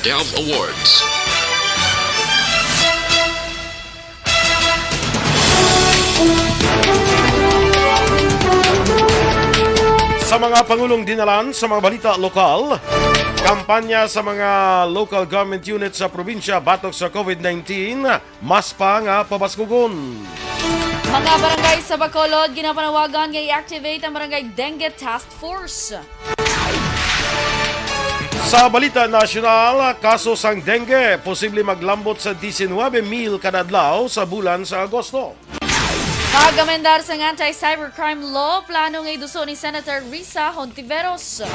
Dev Awards. Sa mga Pangulong dinalan sa mga balita lokal, kampanya sa mga local government units sa probinsya batok sa COVID-19, mas pa nga pabaskugon. Mga barangay sa Bacolod, ginapanawagan nga i-activate ang Barangay Dengue Task Force. Sa balita nasyonal, kaso sang dengue, posible maglambot sa 19,000 kada adlaw sa bulan sa Agosto. Pag-amendar sa anti-cybercrime law, plano nga iduso ni Senator Risa Hontiveros.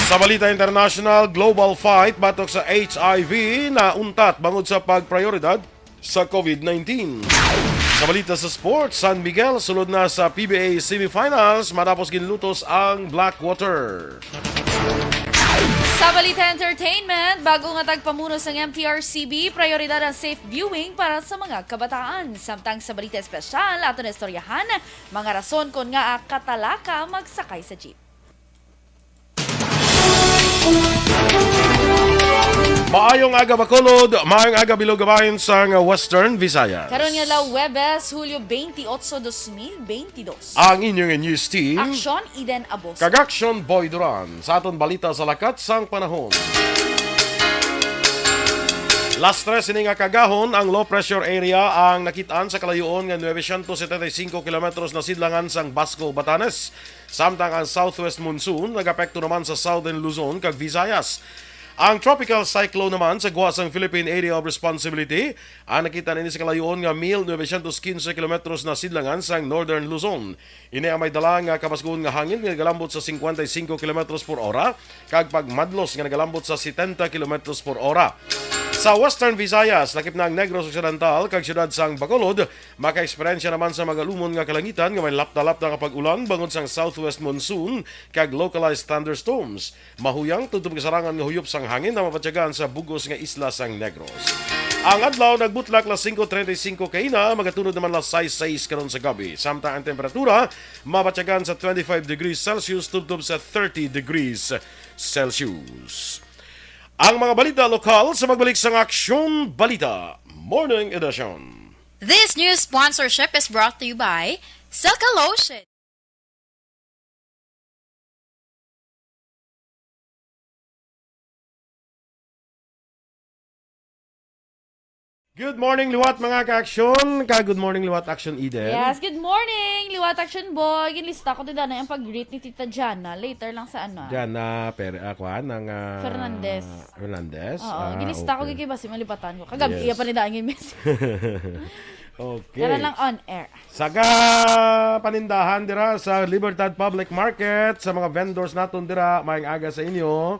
Sa balita international, global fight batok sa HIV na untat bangod sa pagprioridad sa COVID-19. Sa balita sa sports, San Miguel sulod na sa PBA semifinals matapos ginlutos ang Blackwater. Sa balita entertainment, bago nga tagpamuno sa MTRCB, prioridad ang safe viewing para sa mga kabataan. Samtang sa balita espesyal, ato na istoryahan, mga rason kung nga katalaka magsakay sa jeep. Maayong aga Bacolod, maayong aga Bilogabayan sa Western Visayas. Karon nga la Huwebes, Hulyo 28, 2022. Ang inyong news team, Aksyon Eden Abos. Kagaksyon Boy Duran, sa aton balita sa lakat sang panahon. Last 3 ini nga kagahon, ang low pressure area ang nakitaan sa kalayuon nga 975 kilometros na sidlangan sang Basco, Batanes. Samtang ang southwest monsoon nagapekto naman sa southern Luzon kag Visayas. Ang tropical cyclone naman sa Guasang Philippine Area of Responsibility ang nakita nini sa kalayuon nga 1,915 kilometros na sidlangan sa northern Luzon. Ini ang may dala nga kabasgon nga hangin nga nagalambot sa 55 kilometros per ora kag pagmadlos nga nagalambot sa 70 kilometros per ora. Sa Western Visayas, lakip na ang Negros Occidental kag siyudad sang Bacolod, maka-eksperyensya naman sa magalumon nga kalangitan nga may lapta-lapta nga pag-ulan bangod sang southwest monsoon kag localized thunderstorms. Mahuyang tutub kasarangan nga huyop sang hangin na mapatyagaan sa bugos nga isla sang Negros. Ang adlaw nagbutlak la 5:35 kaina, magatunod naman la 6:06 karon sa gabi. Samtang ang temperatura mapatyagaan sa 25 degrees Celsius tubtob sa 30 degrees Celsius. Ang mga balita lokal sa magbalik sa Aksyon Balita Morning Edition. This news sponsorship is brought to you by Silka Lotion. Good morning, Liwat mga ka-aksyon. Good morning, Liwat Action Eden. Yes, good morning, Liwat Action Boy. Ginlista ko din na yung pag-greet ni Tita Jana. Later lang sa ano. Jana ng Fernandez. Oo, Ah, ginlista ko okay. kay Basi malipatan ko. Kagabi, Yes. iya pa ni Daan yung message. Okay. Kaya lang on air. Saga panindahan dira sa Libertad Public Market, sa mga vendors naton dira, maayong aga sa inyo.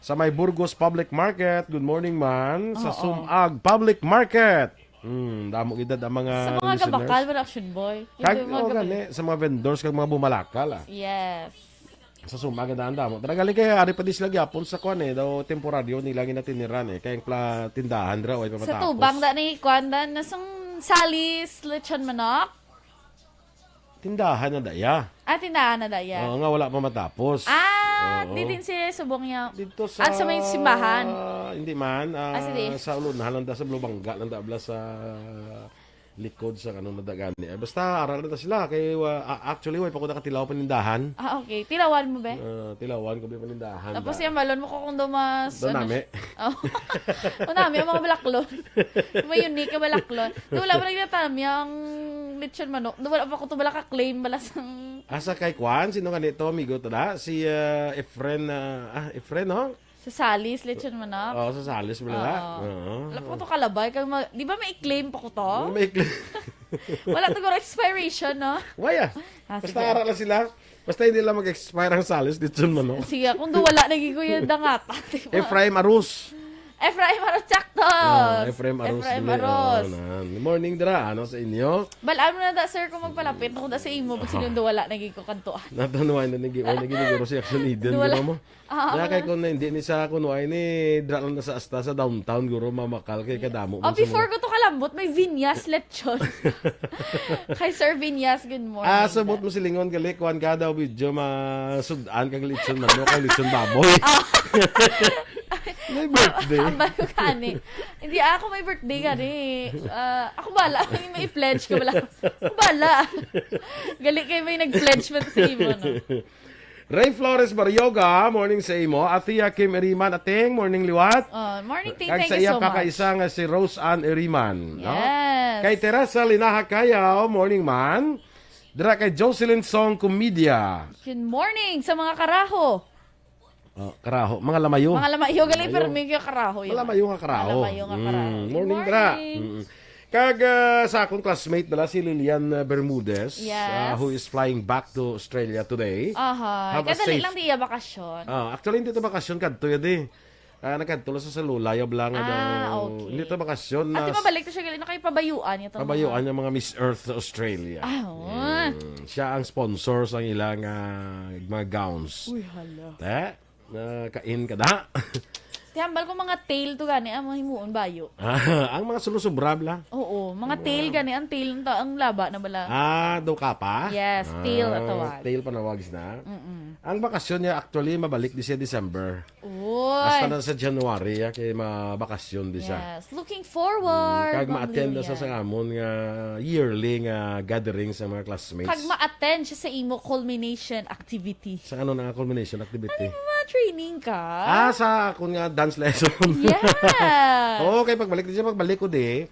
Sa may Burgos Public Market, good morning man. Sa Sumag Public Market. Damo edad ang mga Sa mga listeners. kabakal, Liwat Action Boy. Kag Yung mga gani, sa mga vendors kag mga bumalakal Yes. Sa Sumag ang damo. Talagali kay ari pa dis lagi apon sa kwan daw temporaryo nilagi natin ni Ran kay ang tindahan dira way pa Sa matapos. tubang da ni Kwanda na sang salis, lechon manok. Tindahan na daya. Tindahan na daya. Oo nga wala pa matapos. Oo. Di din si subong niya. Dito sa Sa may simbahan. Hindi man Sige. sa ulonahan lang sa Blubangga lang dabla sa likod sa kanong nadagani. Basta aral na sila kay actually way pa ko nakatilaw panindahan. Okay. Tilawan mo, be? Tilawan ko panindahan. Tapos yung balon mo ko kung dumas... Doon nami. Oh. Nami, yung mga balaklon. May unique yung balaklon. Doon wala pa nagtatanam yung lechon manok. Doon wala pa ko ito balaka-claim balasang... Asa kay Kwan, sino ganito, amigo to na? Si Efren, Efren, no? Sa salis, lechon manok. Oo, sa Salis mo na. Wala pa ko ito kalabay. Di ba may i-claim pa ko to? May Wala ito expiration, no? Waya. Sige. Basta aral lang sila. Basta hindi lang mag-expire ang Salis dito man, no? Sige, kung doon wala, nagiging dangata. Diba? Efraim Arus. Efraim Aros, sakto! Efraim Arus. Efraim Aros. Good morning dira, ano sa inyo? Balaan mo na da, sir, kung magpalapit. Ako da sa imo, pag sinundo wala, nagiging ko kantuan. Natanuan na nagiging si Action Eden, Wala. guro mo. Kaya kay kung hindi ni sa kunway ni dra lang na sa asta sa downtown, guro mamakal kay kadamo. Before ko to kalambot, may Vinyas lechon. Kay Sir Vinyas, good morning. Sabot mo silingon gali, kuhan ka daw video, masudan kag litson man, no, kag litson baboy. May birthday. Ambal ko kani. Hindi ako may birthday kani. Ako bala. May pledge ka bala. Ako bala. Gali kayo may nag-pledge mo sa imo, no? Ray Flores Baryoga, morning sa imo. Atia Kim Eriman Ating, morning liwat. Morning, Ting. Kag Thank sa you iya so much. kakaisa nga si Rose Ann Eriman. No? Yes. Kay Teresa Linaha Kayaw, morning man. Dira kay Jocelyn Song Comedia. Good morning sa mga karaho. Karaho, mga lamayo. Mga lamayo, gali Lamayo. pero may karaho yun. Malamayo nga karaho. Malamayo nga karaho. Good Morning, dra. Kag sa akong classmate nila si Lilian Bermudez, Yes. who is flying back to Australia today. Aha. Have a Kadali safe- lang diya bakasyon. Actually, hindi ito bakasyon kadto yun eh. Nagkadto sa Lula, yob lang daw. Okay. Hindi ito bakasyon At di na mabalik to siya gali na kayo pabayuan ito. pabayuan yung mga Miss Earth Australia. Siya ang sponsor sa ilang mga gowns. Uy, hala. Kain ka na. Tiyambal ko mga tail to gani ang himuon bayo. Ang mga sulusubrab lang. Oo, mga tail gani ang tail ang laba na bala. Daw ka pa? Yes, tail at tawag. Tail panawagis na. Ang bakasyon niya actually mabalik di siya December. Hasta Uy. na sa January kay mabakasyon di siya. Yes, looking forward. Kag Ma'am ma-attend Lilian. sa amon nga yearly nga gathering sa mga classmates. Kag ma-attend siya sa imo culmination activity. Sa ano na culmination activity? Ma-training ka? Sa akong nga dance lesson. Yeah. Okay, pagbalik di siya pagbalik ko di.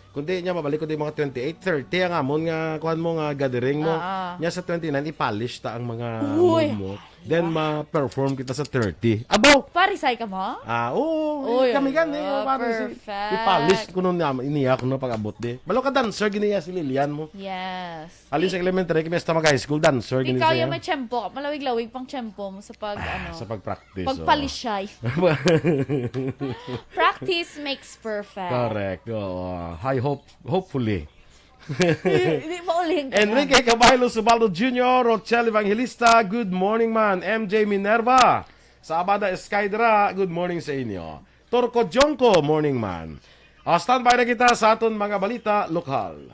Kundi niya mabalik ko di mga 28, 30 ang amon nga kuhan mo nga gathering mo. Niya sa 29 i-polish ta ang mga Uy. mo. Then ma-perform kita sa 30. Abo. Parisay ka mo? Oo. Uy, Kami gani. perfect. I-polish ko nun iniya ko na pag-abot di. Balo ka dancer giniya si Lilian mo. Yes. Alin sa elementary kami sa mag-high school dancer giniya Ikaw siya. yung may tsempo. Malawig-lawig pang tsempo mo sa pag, Sa pag-practice. pagpalisay. Practice makes perfect. Correct. Oo. Hopefully. Hindi mo uling ka na. Enrique Caballo Subaldo Jr., Rochelle Evangelista, good morning man. MJ Minerva, sa Abada Skydra, good morning sa inyo. Torco Jonko, morning man. Standby na kita sa aton mga balita lokal.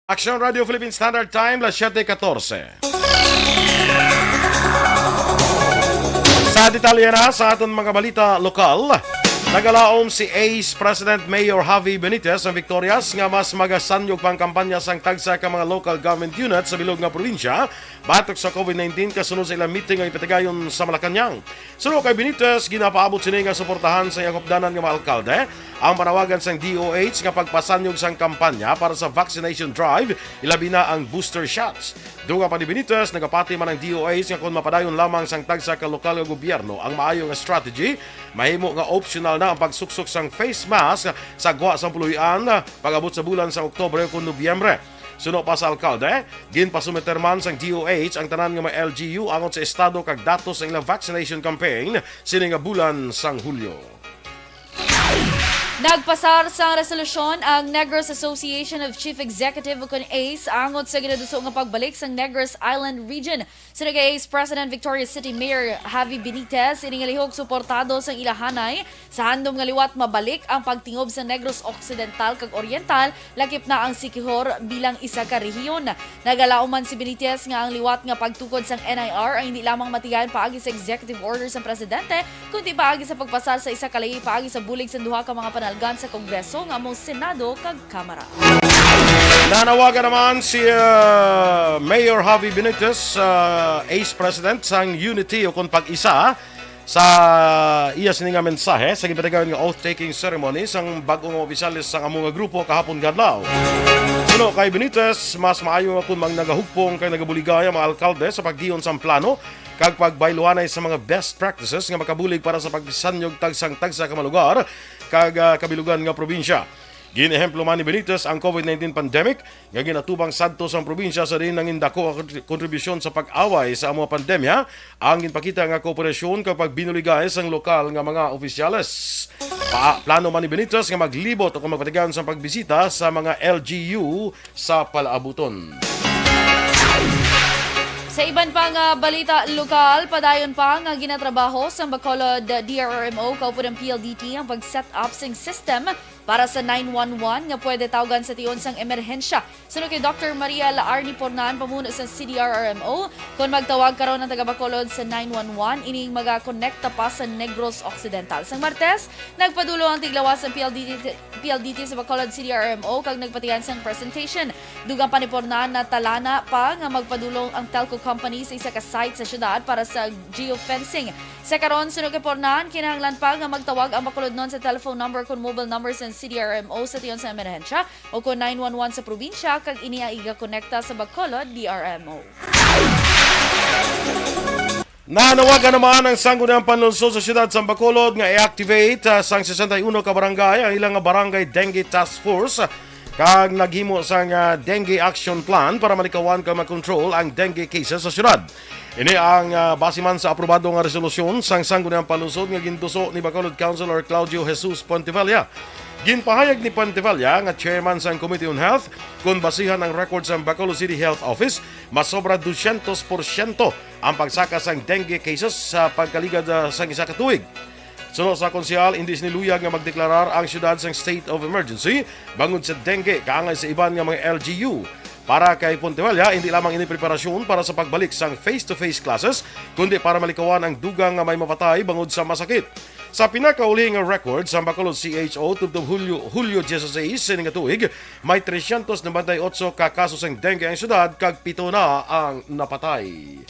Action Radio Philippine Standard Time, las 7:14. Sa detalye na sa aton mga balita lokal, nagalaom si ACE President Mayor Javi Benitez ang Victorias nga mas magasanyog pang kampanya sang tagsa ka mga local government units sa bilog nga probinsya batok sa COVID-19 kasunod sa ilang meeting nga ipatagayon sa Malacañang. Sunod kay Benitez, ginapaabot sini nga suportahan sa yakopdanan nga mga alkalde ang panawagan sang DOH nga pagpasanyog sang kampanya para sa vaccination drive, ilabi na ang booster shots. Duga pa ni Benitez, nagapati man ang DOH nga kung mapadayon lamang sang tagsa ka lokal nga gobyerno ang maayo nga strategy, mahimo nga optional na ang pagsuksok sang face mask sa gwa sa puluyan pag-abot sa bulan sa Oktubre o Nobyembre. Suno pa sa alkalde, ginpasumiter man sang DOH ang tanan nga mga LGU angon sa estado kag datos sa ilang vaccination campaign sini nga bulan sang Hulyo. Nagpasar sa resolusyon ang Negros Association of Chief Executive o kun ACE angot sa ginaduso nga pagbalik sa Negros Island Region. Sino kay ACE President Victoria City Mayor Javi Benitez iningalihog suportado sa ilahanay sa handom nga liwat mabalik ang pagtingob sa Negros Occidental kag Oriental lakip na ang Siquijor bilang isa ka rehiyon. Nagalauman si Benitez nga ang liwat nga pagtukod sang NIR ay hindi lamang matigayan paagi sa executive order sa presidente kundi paagi sa pagpasar sa isa ka lahi paagi sa bulig sa duha ka mga panalgan sa Kongreso nga among Senado kag Kamara. Nanawagan naman si Mayor Javi Benitez, ACE President sang Unity o kung pag-isa sa iya sini nga mensahe sa gipatagayon nga oath-taking ceremony sang bagong opisyalis sang among nga grupo kahapon gadlaw. Suno kay Benitez, mas maayo nga kung mang nagahugpong kay nagabuligaya mga alkalde sa pagdiyon sang plano kag pagbailuanay sa mga best practices nga makabulig para sa pagpisanyog tagsang-tagsa ka mga lugar kag kabilugan nga probinsya. Ginehemplo man ni Benitez ang COVID-19 pandemic nga ginatubang sadto sa probinsya sa rin ng indako ang kontribusyon sa pag-away sa mga pandemya ang ginpakita nga kooperasyon kapag binuligay sa lokal nga mga opisyales. Plano man ni Benitez nga maglibot o magpatigan sa pagbisita sa mga LGU sa palaabuton. Sa iban pang balita lokal, padayon pa nga ginatrabaho sa Bacolod DRRMO kaupod ng PLDT ang pag-set up sing system para sa 911 nga pwede tawagan sa tiyon sang emerhensya. Sunod kay Dr. Maria Laarni Pornan, pamuno sa CDRRMO, kung magtawag karon ng taga Bacolod sa 911, ining magakonekta pa sa Negros Occidental. Sang Martes, nagpadulo ang tiglawas ng PLDT sa Bacolod CDRRMO kag nagpatiyan sang presentation. Dugang pa ni Pornan na talana pa nga magpadulong ang telco company sa isa ka site sa syudad para sa geofencing. Sa karon, sunod kay Pornan, kinahanglan pa nga magtawag ang Bacolod non sa telephone number kung mobile numbers ng CDRMO sa tiyon sa emerhensya o kung 911 sa probinsya kag iniya iga-konekta sa Bacolod DRMO. Nanawagan naman ang Sangguniang Panlunsod sa siyudad sa Bacolod nga i-activate sang 61 ka barangay ang ilang barangay dengue task force kag naghimo sang dengue action plan para malikawan kag makontrol ang dengue cases sa siyudad. Ini ang base man sa aprobado nga resolusyon sang Sangguniang Panlunsod nga gintuso ni Bacolod Councilor Claudio Jesus Pontevilla. Ginpahayag ni Pontevilla nga chairman sang Committee on Health kung basihan ang record sa Bacolod City Health Office, mas sobra 200% ang pagsaka sang dengue cases sa pagkaligad sang isa ka tuig. Sunod sa konsyal, hindi siniluyag nga magdeklarar ang syudad sang state of emergency bangod sa dengue kaangay sa iban nga mga LGU. Para kay Pontevilla, hindi lamang ini preparasyon para sa pagbalik sang face-to-face classes, kundi para malikawan ang dugang nga may mapatay bangod sa masakit. Sa pinakauling record sa Bacolod CHO tubtob Hulyo 16 sining tuig, may 398 ka kaso sang dengue ang syudad kag 7 na ang napatay.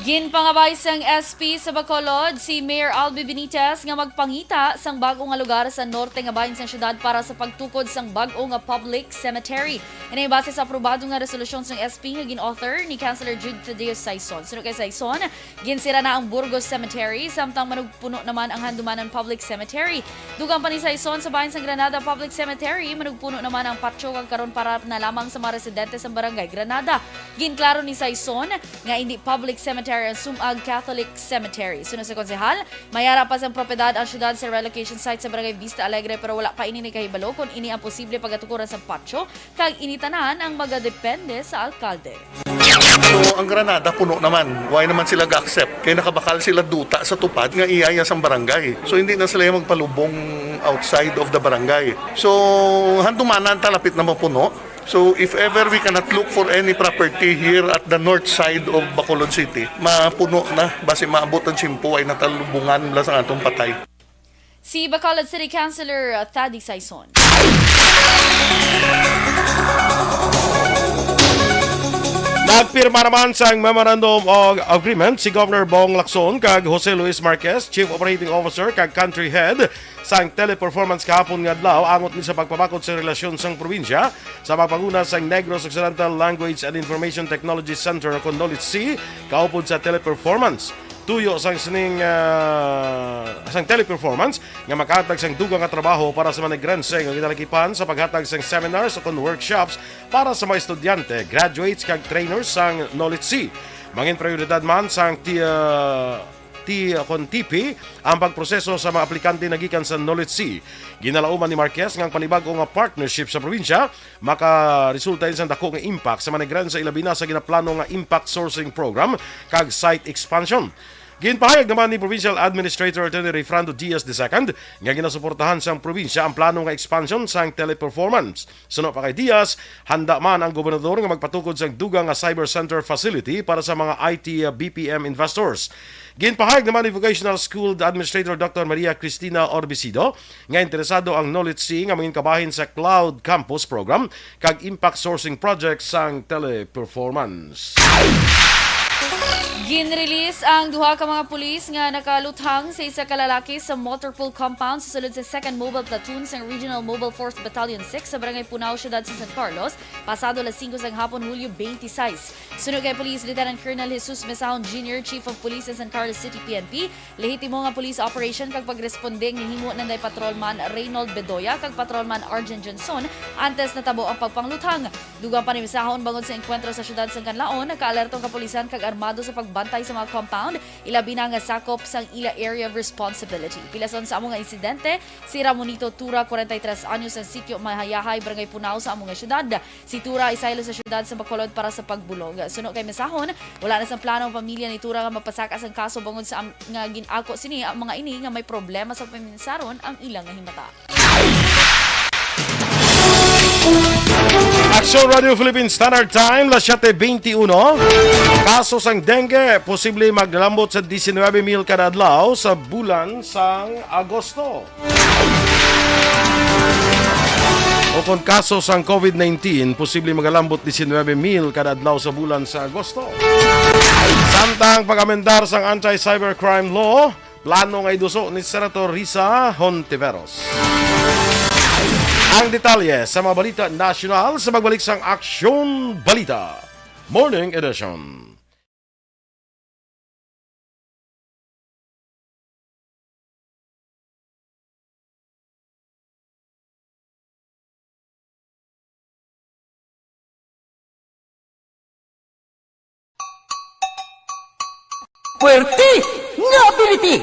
Ginpangabay sang SP sa Bacolod si Mayor Albi Benitez nga magpangita sang bag-o nga lugar sa norte nga bahin sang syudad para sa pagtukod sang bag-o nga public cemetery. Inay base sa aprobado nga resolusyon sang SP nga gin-author ni Councilor Jude Tadeo Saison. Sunod kay Saison, ginsira na ang Burgos Cemetery samtang manugpuno naman ang Handumanan Public Cemetery. Dugang pa ni Saison sa bahin sang Granada Public Cemetery, manugpuno naman ang patio kag karon para na lamang sa mga residente sa barangay Granada. Ginklaro ni Saison nga hindi public cemetery ang Sumag Catholic Cemetery. Sunod sa konsehal, mayara pa sa propiedad ang syudad sa relocation site sa Barangay Vista Alegre pero wala pa ini ni kahibalo kung ini ang posible pagatukuran sa patio kag initanan ang magadepende sa alkalde. So, ang Granada puno naman. Why naman sila ga-accept? Kaya nakabakal sila duta sa tupad nga iaya sa barangay. So, hindi na sila magpalubong outside of the barangay. So, handumanan talapit na mapuno. So, if ever we cannot look for any property here at the north side of Bacolod City, mapuno na. Basi maabot ang simpo ay natalubungan mula sa atong patay. Si Bacolod City Councilor Thady Saison. Nagpirma naman sa Memorandum of Agreement si Governor Bong Lacson kag Jose Luis Marquez, Chief Operating Officer kag Country Head sang Teleperformance kahapon nga adlaw angot ni sa pagpabakod sa relasyon sang probinsya sa pagpanguna sang Negros Occidental Language and Information Technology Center kon NOLIT-C kaupod sa Teleperformance. Tuyo sang sining sang Teleperformance nga makahatag sang dugang nga trabaho para sa mga negrense nga ginalakipan sa paghatag sang seminars o workshops para sa mga estudyante, graduates kag trainers sang NOLIT-C. Mangin prioridad man sang TP ang pagproseso sa mga aplikante na gikan sa NOLIT-C. Ginalauman ni Marquez nga ang panibag-o nga partnership sa probinsya makaresulta sa dako nga impact sa mga negrense ilabi na sa ginaplano nga impact sourcing program kag site expansion. Ginpahayag naman ni Provincial Administrator Attorney Refrando Diaz II nga ginasuportahan sa probinsya ang plano nga expansion sang Teleperformance. Sunod pa kay Diaz, handa man ang gobernador nga magpatukod sa dugang nga cyber center facility para sa mga IT BPM investors. Ginpahayag naman ni Vocational School Administrator Dr. Maria Cristina Orbisido nga interesado ang NOLIT-C nga mangin kabahin sa Cloud Campus program kag impact sourcing project sang Teleperformance. Ginrelease ang duha ka mga pulis nga nakaluthang sa isa ka lalaki sa motorpool compound sa sulod sa 2nd Mobile Platoon sa Regional Mobile 4th Battalion 6 sa Barangay Punao, Syudad sa San Carlos, pasado alas 5 sang hapon, Hulyo 26. Sunod kay Police Lieutenant Colonel Jesus Mesahon Jr., Chief of Police sa San Carlos City PNP, lehitimo nga police operation kag pagresponde nga himo nanday patrolman Reynold Bedoya kag patrolman Arjen Johnson antes natabo ang pagpangluthang. Dugang pa ni Mesahon bangod sa enkwentro sa syudad sa Canlaon, nakaalertong kapulisan kag armado sa pagbantay sa mga compound, ilabi na nga sakop sang ila area of responsibility. Pilason sa among nga insidente, si Ramonito Tura, 43 anyos, ang sitio Mahayahay, Barangay Punao sa among nga syudad. Si Tura isaylo sa syudad sa Bacolod para sa pagbulog. Suno kay mesahon, wala na sa plano ang pamilya ni Tura nga mapasakas ang kaso bangod sa nga ginako sini ang mga ini nga may problema sa paminsaron ang ilang nga himata. Action Radio Philippines Standard Time, las 7:21. Kaso sang dengue, posible maglambot sa 19,000 kada adlaw sa bulan sang Agosto. O kung kaso sang COVID-19, posible magalambot 19,000 kada adlaw sa bulan sa Agosto. Samtang pag-amendar sang anti-cybercrime law, plano nga iduso ni Senator Risa Hontiveros. Ang detalye sa mga balita nasyonal sa magbalik sang Aksyon Balita Morning Edition. Puwerte nga ability!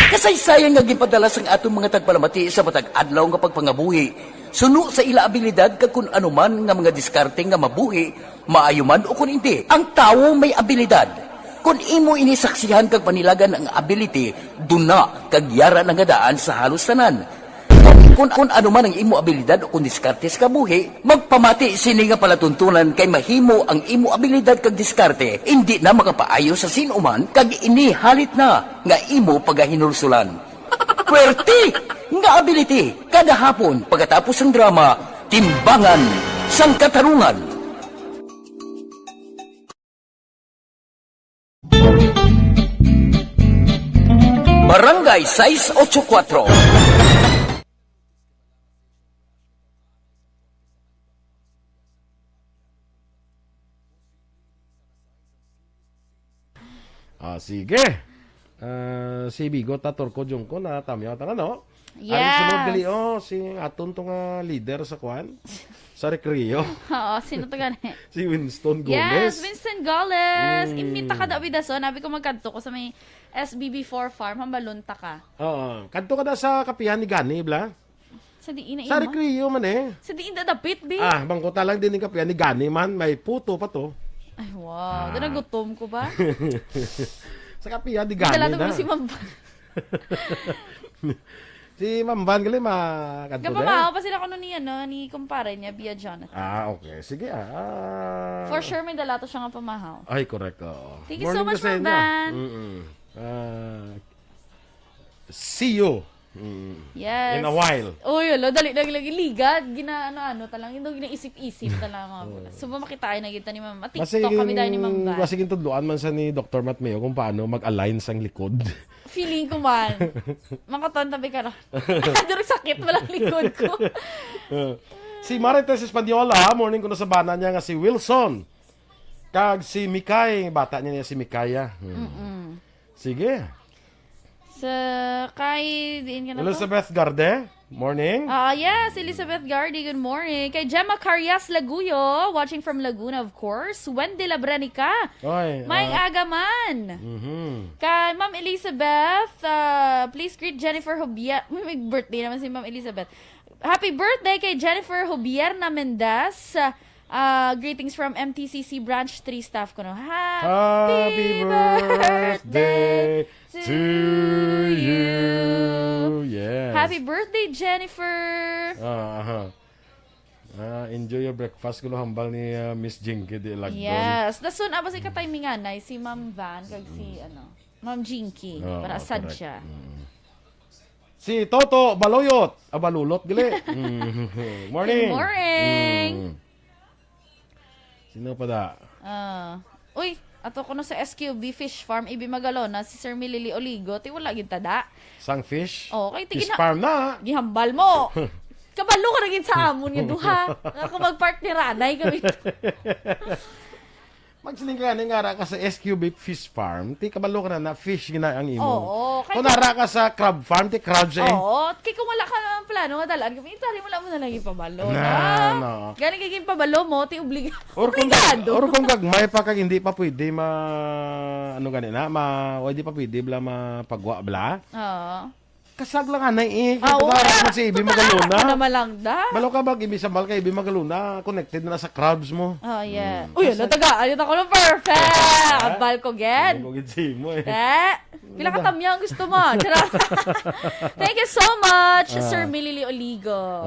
Kasaysayan nga gipadala sang atong mga tagpalamati sa matag adlaw nga pagpangabuhi. Suno sa ila abilidad kag kun anuman nga mga diskarte nga mabuhi, maayo man o kun hindi. Ang tawo may abilidad. Kung imo inisaksihan kag panilagan ang ability, duna kag yara nga daan sa halos tanan. Kung ano man ang imo abilidad o kung diskarte sa kabuhi, magpamati sini nga palatuntunan kay mahimo ang imo abilidad kag diskarte, hindi na makapaayo sa sinuman kag ini halit na nga imo pagahinulsulan. Puwerte nga ability, kada hapon pagkatapos ng drama, Timbangan sang Katarungan. Barangay 684. Sige. Si Bigo tator ko jung ko na tamyaw tanan no. Yes. Ang sunod gali si aton tong leader sa kwan sa Recreo. Oo, sino to gani? Si Winston Yes, Gomez. Winston Gomez. Imita ka daw bidason. Nabi ko magkanto ko sa may SBB4 farm. Hambalunta ka. Oo. Kadto ka da sa kapihan ni Gani bla. Sa diin na Sa ima. Recreo man Sa diin na dapit, bi. bangkota lang din ni kapihan ni Gani man, may puto pa to. Ay, wow. Doon nagutom ko ba? Sa kapihan ni Gani Dala na. mo si Mamban. Si Mamban gali kadto Kapamao pa sila kuno ni kumpare niya, Bia Jonathan. Okay. Sige For sure may dala to siya nga pamahaw. Ay, correct. Oo. Thank you so much, kasi niya. Mamban. See you Yes. in a while. Uy, dali ligad. Gina-ano talang. Hindi ginaisip-isip talang mga bulas. So, makitaan na kita ni Mama. TikTok kami dahil ni Mama. Masiging tudloan man sa ni Dr. Matt Mayo kung paano mag-align sang likod. Feeling ko man. Makaton tabi ka ron. Durog sakit. Walang likod ko. Si Marites Espanola, morning ko na sa bana niya nga si Wilson. Kag si Mikay, bata niya si Mikaya. Sige. Sa kay diin ka na to? Elizabeth Garde, morning. Yes, Elizabeth Gardi, good morning. Kay Gemma Carias Laguyo, watching from Laguna, of course. Wendy Labranica, Oy, may agaman. Kay Ma'am Elizabeth, please greet Jennifer Hubier. May birthday naman si Ma'am Elizabeth. Happy birthday kay Jennifer Hubierna Mendez. Greetings from MTCC Branch 3 staff ko. No? Happy birthday to you. Yes. Happy birthday, Jennifer. Enjoy your breakfast kulo hambal ni Miss Jinky di Lagdon. Yes. Dasun aba si katimingan ay si Ma'am Van kag si Ma'am Jinky. Para sad correct. siya. Si Toto Baloyot, abalulot gali. Morning. Good morning. Sino pa da? Uy, ato ko no sa SQB Fish Farm ibi Magalona si Sir Milili Oligo ti wala gid tada. Sang fish? Oh, kay Fish tigina. farm na. Gihambal mo. Kabalo ka na gid sa amon nga duha. Ako mag-part ni Ranay kami. Pag siningganin nga ka sa SQB Fish Farm, ti kabalo ka na fish gina ang imo. Oo, Kung nara ka sa crab farm, ti crabs eh. Oo, kaya kung wala ka naman plano nga dalaan, itali mo lang mo na lang ipabalo. No. Galing kaging pabalo mo, Or kung gagmay pa kag hindi pa pwede ano ganina, hindi pa pwede bla mapagwa bla. Oo. Kasag lang na Oo, Kung si Ibi Magaluna. Ano naman lang da. Balo ka ba, Ibi Sambal ka, Ibi Magaluna, connected na sa crabs mo. Oh, yeah. Uy, natagaan. Yun ako ng perfect. Abal ko, gen. Ang gugid mo eh. Pila ka tamyang gusto mo. Charot. Thank you so much, Sir Millie Oligo.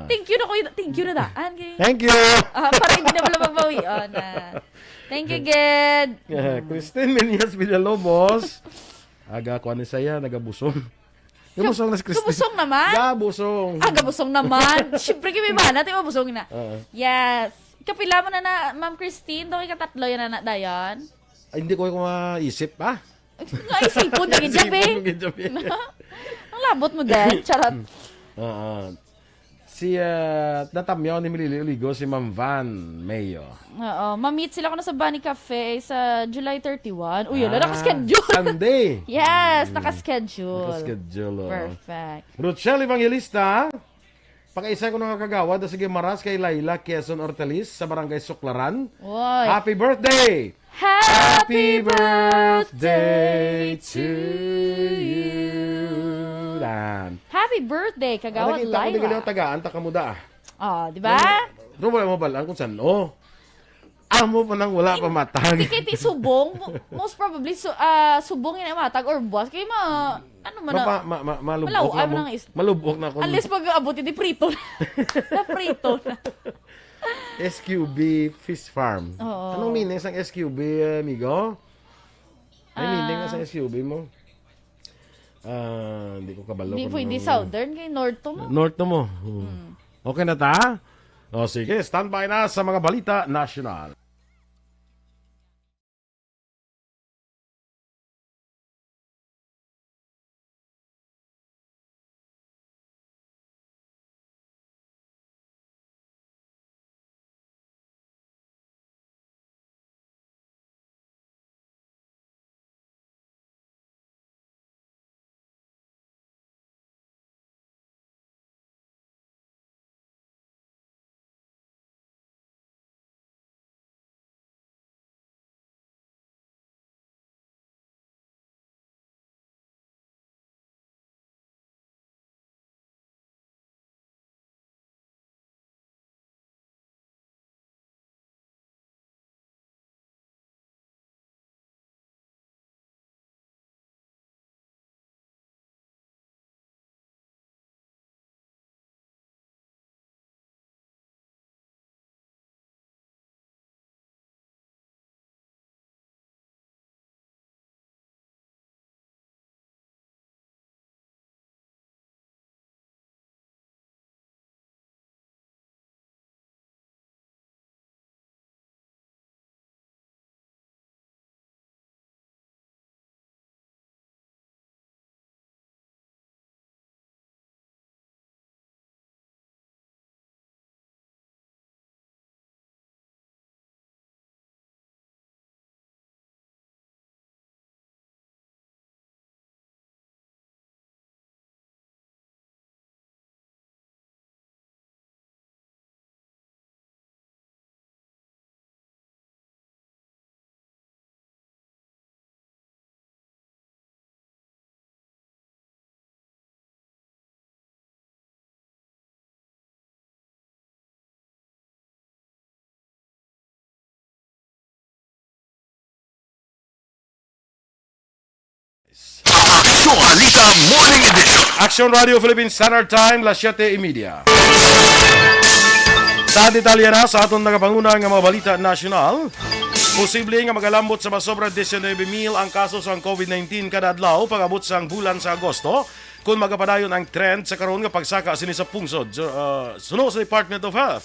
Thank you na ko. Thank you na daan. Thank you! Para hindi na pala magbawi. Thank you, Ged. Christine Menias Villalobos. Aga ko ni saya, nagabusong. Gabusong na si Christine. Gabusong naman? Gabusong. Gabusong naman. Siyempre, kami ba natin mabusong na. Yes. Kapila mo na, Ma'am Christine, doon katatlo yan na dayan. Ay, hindi ko maisip pa. Nga isipon, naging jabi. Ang labot mo din. Charot. Si natamyaw ni Milili Uligo, si Ma'am Van Mayo. Oo. Ma-meet sila ko na sa Bunny Cafe sa July 31. Uy, yun, nakaschedule. Sunday. Yes, nakaschedule. Nakaschedule. Perfect. Rochelle Evangelista. Pakaisa ko ng kagawad na sige maras kay Laila Quezon Ortalis sa Barangay Suklaran. Oy. Happy birthday! Happy birthday to you. Dan. Happy birthday, Kagawad Nakita ko Laila. tagaan, takamuda. Di ba? Pero wala mo balaan kung saan, amo pa nang wala pa matag. Hindi kay ti subong. Most probably, subong yun ang matag or buwas. Kaya Malubok Malaw, na mo. ay, Malubok na ko. unless pag-abot, hindi prito na. Na-prito na. SQB Fish Farm. Oo. Anong meaning sa SQB, amigo? May meaning sa SQB mo? Hindi ko kabalo. Hindi po, hindi southern. Kay north to mo. North na mo. Okay na ta? O sige, standby na sa mga balita national. Balita Morning Edition. Action Radio Philippines Standard Time, las 7:30. Sa detalye na sa atong nagapanguna nga mga balita nasyonal, posible nga magalambot sa masobra 19,000 ang kaso sa COVID-19 kada adlaw pag-abot sa bulan sa Agosto kung magapadayon ang trend sa karon nga pagsaka sini sa pungsod suno sa Department of Health.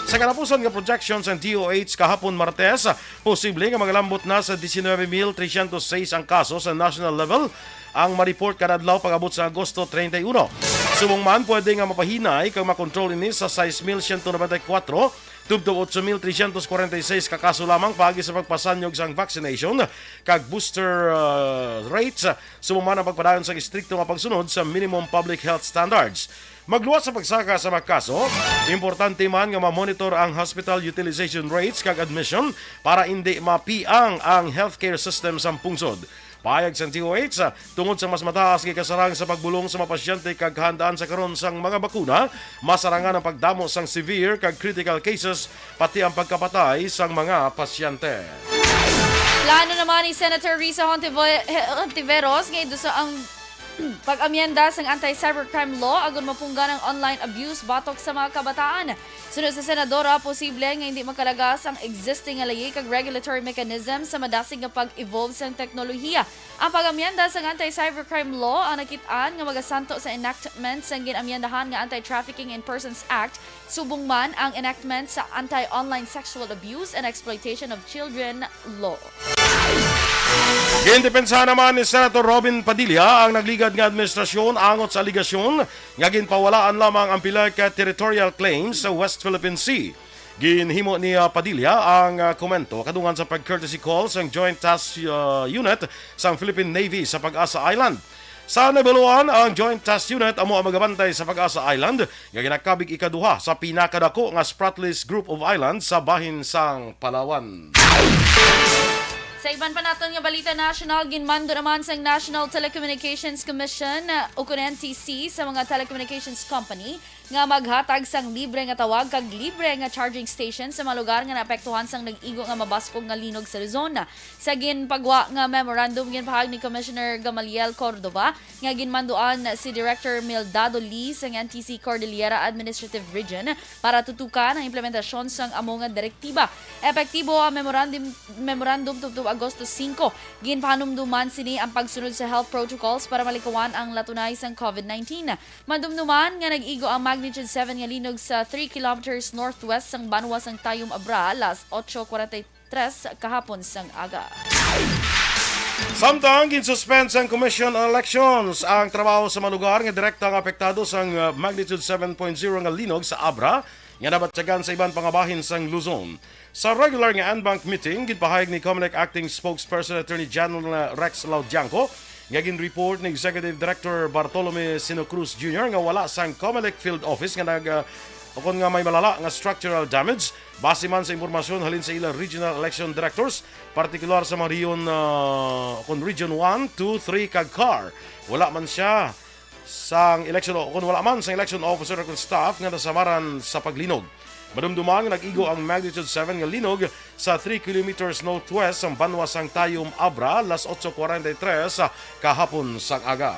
Sa kanapusan nga projections ang DOH kahapon Martes, posible nga magalambot na sa 19,306 ang kaso sa national level ang ma-report kada adlaw pag-abot sa Agosto 31. Sumungman, pwede nga mapahinay kang makontrol ini sa 6,194 tubtob 8,346 ka kaso lamang pagi sa pagpasanyog sang vaccination kag booster rates. Sumungman ang pagpadayon sa istrikto nga pagsunod sa minimum public health standards. Magluwas sa pagsaka sa mga kaso, importante man nga ma-monitor ang hospital utilization rates kag admission para hindi mapiang ang healthcare system sa pungsod. Payag sa TOH, tungod sa mas mataas kay kasarang sa pagbulong sa mga pasyente kag handaan sa karon sang mga bakuna, masarangan ang pagdamo sang severe kag critical cases pati ang pagkapatay sang mga pasyente. Plano naman ni Senator Risa Hontiveros ngayon sa ang pag-amyenda sa anti-cybercrime law agon mapunggan ang online abuse batok sa mga kabataan. Sunod sa senadora, posible nga hindi makalagas ang existing alayi kag regulatory mechanism sa madasig nga pag-evolve sa teknolohiya. Ang pag-amyenda sa anti-cybercrime law ang nakitaan nga magasanto sa enactment sa ginamyendahan nga Anti-Trafficking in Persons Act, subong man ang enactment sa Anti-Online Sexual Abuse and Exploitation of Children law. Gindepensa naman ni Senator Robin Padilla ang nagligad nga administrasyon angot sa aligasyon nga ginpawalaan lamang ang pila ka territorial claims sa West Philippine Sea. Ginhimo ni Padilla ang komento kadungan sa pag-courtesy call sa Joint Task Unit sa Philippine Navy sa Pag-asa Island. Sa nabaluan, ang Joint Task Unit amo ang magabantay sa Pag-asa Island nga ginakabig ikaduha sa pinakadako nga Spratlys Group of Islands sa bahin sang Palawan. Sa iban pa naton nga balita national, ginmando naman sa National Telecommunications Commission o NTC sa mga telecommunications company nga maghatag sang libre nga tawag kag libre nga charging station sa mga lugar nga naapektuhan sang nag-igo nga mabaskog nga linog sa Luzon. Sa ginpagwa nga memorandum ginpahag ni Commissioner Gamaliel Cordova nga ginmanduan si Director Mildado Lee sa NTC Cordillera Administrative Region para tutukan ang implementasyon sang amo nga direktiba. Epektibo ang memorandum tubtob Agosto 5. Ginpanumduman sini ang pagsunod sa health protocols para malikawan ang latunay sang COVID-19. Mandumduman nga nag-igo ang magnitude 7 nga linog sa 3 kilometers northwest sang Banwa sang Tayum Abra alas 8:43 kahapon sang aga. Samtang ginsuspend sang Commission on Elections ang trabaho sa mga lugar nga direktang apektado sang magnitude 7.0 nga linog sa Abra nga nabatyagan sa iban pangabahin sang Luzon. Sa regular nga Anbank meeting, ginpahayag ni COMELEC Acting Spokesperson Attorney General Rex Laudianco nga gin-report ni Executive Director Bartolome Sino Cruz Jr. nga wala sang COMELEC Field Office nga kung nga may malala nga structural damage base man sa impormasyon halin sa ilang regional election directors, partikular sa mga Region 1, 2, 3 kag CAR. Wala man siya sang election officer o staff nga nasamaran sa paglinog. Madumdumang nag-igo ang magnitude 7 nga linog sa 3 kilometers northwest ng Banwa sang Tayum Abra alas 8:43 kahapon sang aga.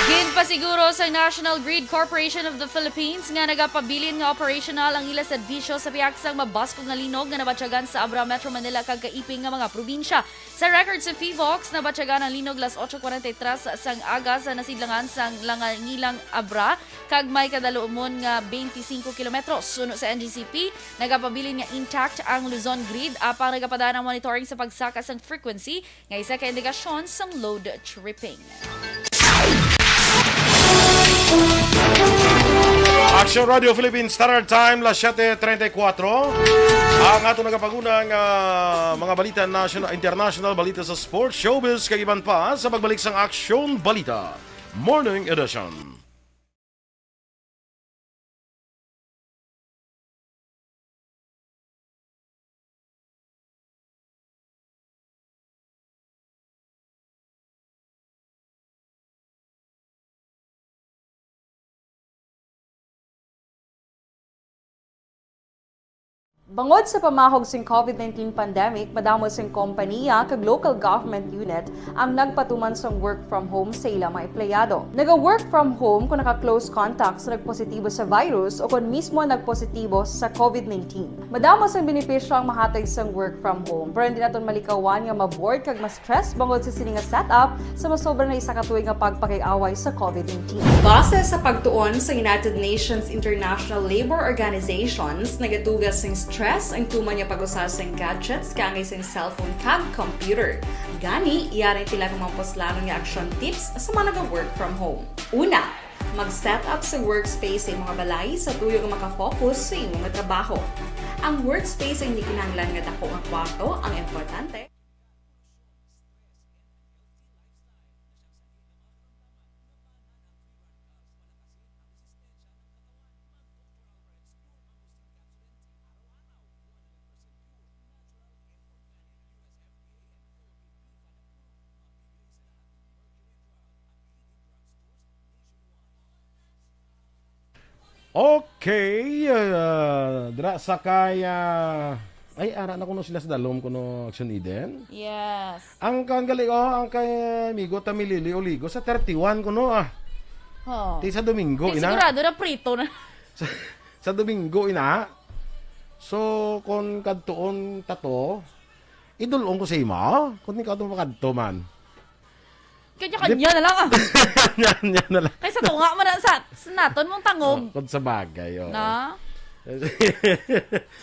Ginpasiguro sa National Grid Corporation of the Philippines nga nagapabilin nga operational ang ila serbisyo sa piaksang mabaskog nga linog nga nabatyagan sa Abra, Metro Manila kag kaiping nga mga probinsya. Sa record sa PHIVOX, nabatyagan ang linog las 8:43 sang aga sa nasidlangan sang Langangilang Abra kag may kadalumon nga 25 kilometros. Suno sa NGCP, nagapabilin nga intact ang Luzon Grid apang nagapadaan ang monitoring sa pagsaka sang frequency nga isa ka indikasyon sang load tripping. Action Radio Philippines Standard Time las 7:34. Ang ato nagapagunang mga balita international, balita sa sports, showbiz kag iban pa sa pagbalik sang Action Balita Morning Edition. Bangod sa pamahog sing COVID-19 pandemic, madamo sing kompanya kag local government unit ang nagpatuman sang work from home sa ilang mga empleyado. Naga-work from home kung naka-close contact sa nagpositibo sa virus o kung mismo nagpositibo sa COVID-19. Madamo sang benepisyo ang mahatag sang work from home, pero hindi naton malikawan nga ma-bored kag ma-stress bangod sa sini nga setup sa masobra na isa ka tuig nga pagpakiaway sa COVID-19. Base sa pagtuon sa United Nations International Labour Organizations, nagatugas sing stress ang tuman niya pag-usar sa gadgets kangay sa cellphone kag computer. Gani, iyarin tila kung mga poslanon nga action tips sa mga nag-work from home. Una, Mag-set up sa workspace sa imong mga balay sa tuyo nga makafocus sa imong mga trabaho. Ang workspace ay hindi kinahanglan nga dako nga kwarto, ang importante. Okay, dra sakay ay ara na kuno sila sa dalom kuno Action Eden. Yes. Ang kan gali ang kay amigo Tamilili Oligo sa 31 kuno Oh. Ti sa Domingo ina. Sigurado na prito na. Sa Domingo ina. So kon kadtuon tato idulong ko sa ima kun ikaw to makadto man. Kanya-kanya na lang ah. yan na lang. Kaysa tunga mo na sa naton mong tangog. Kun sa bagay Na?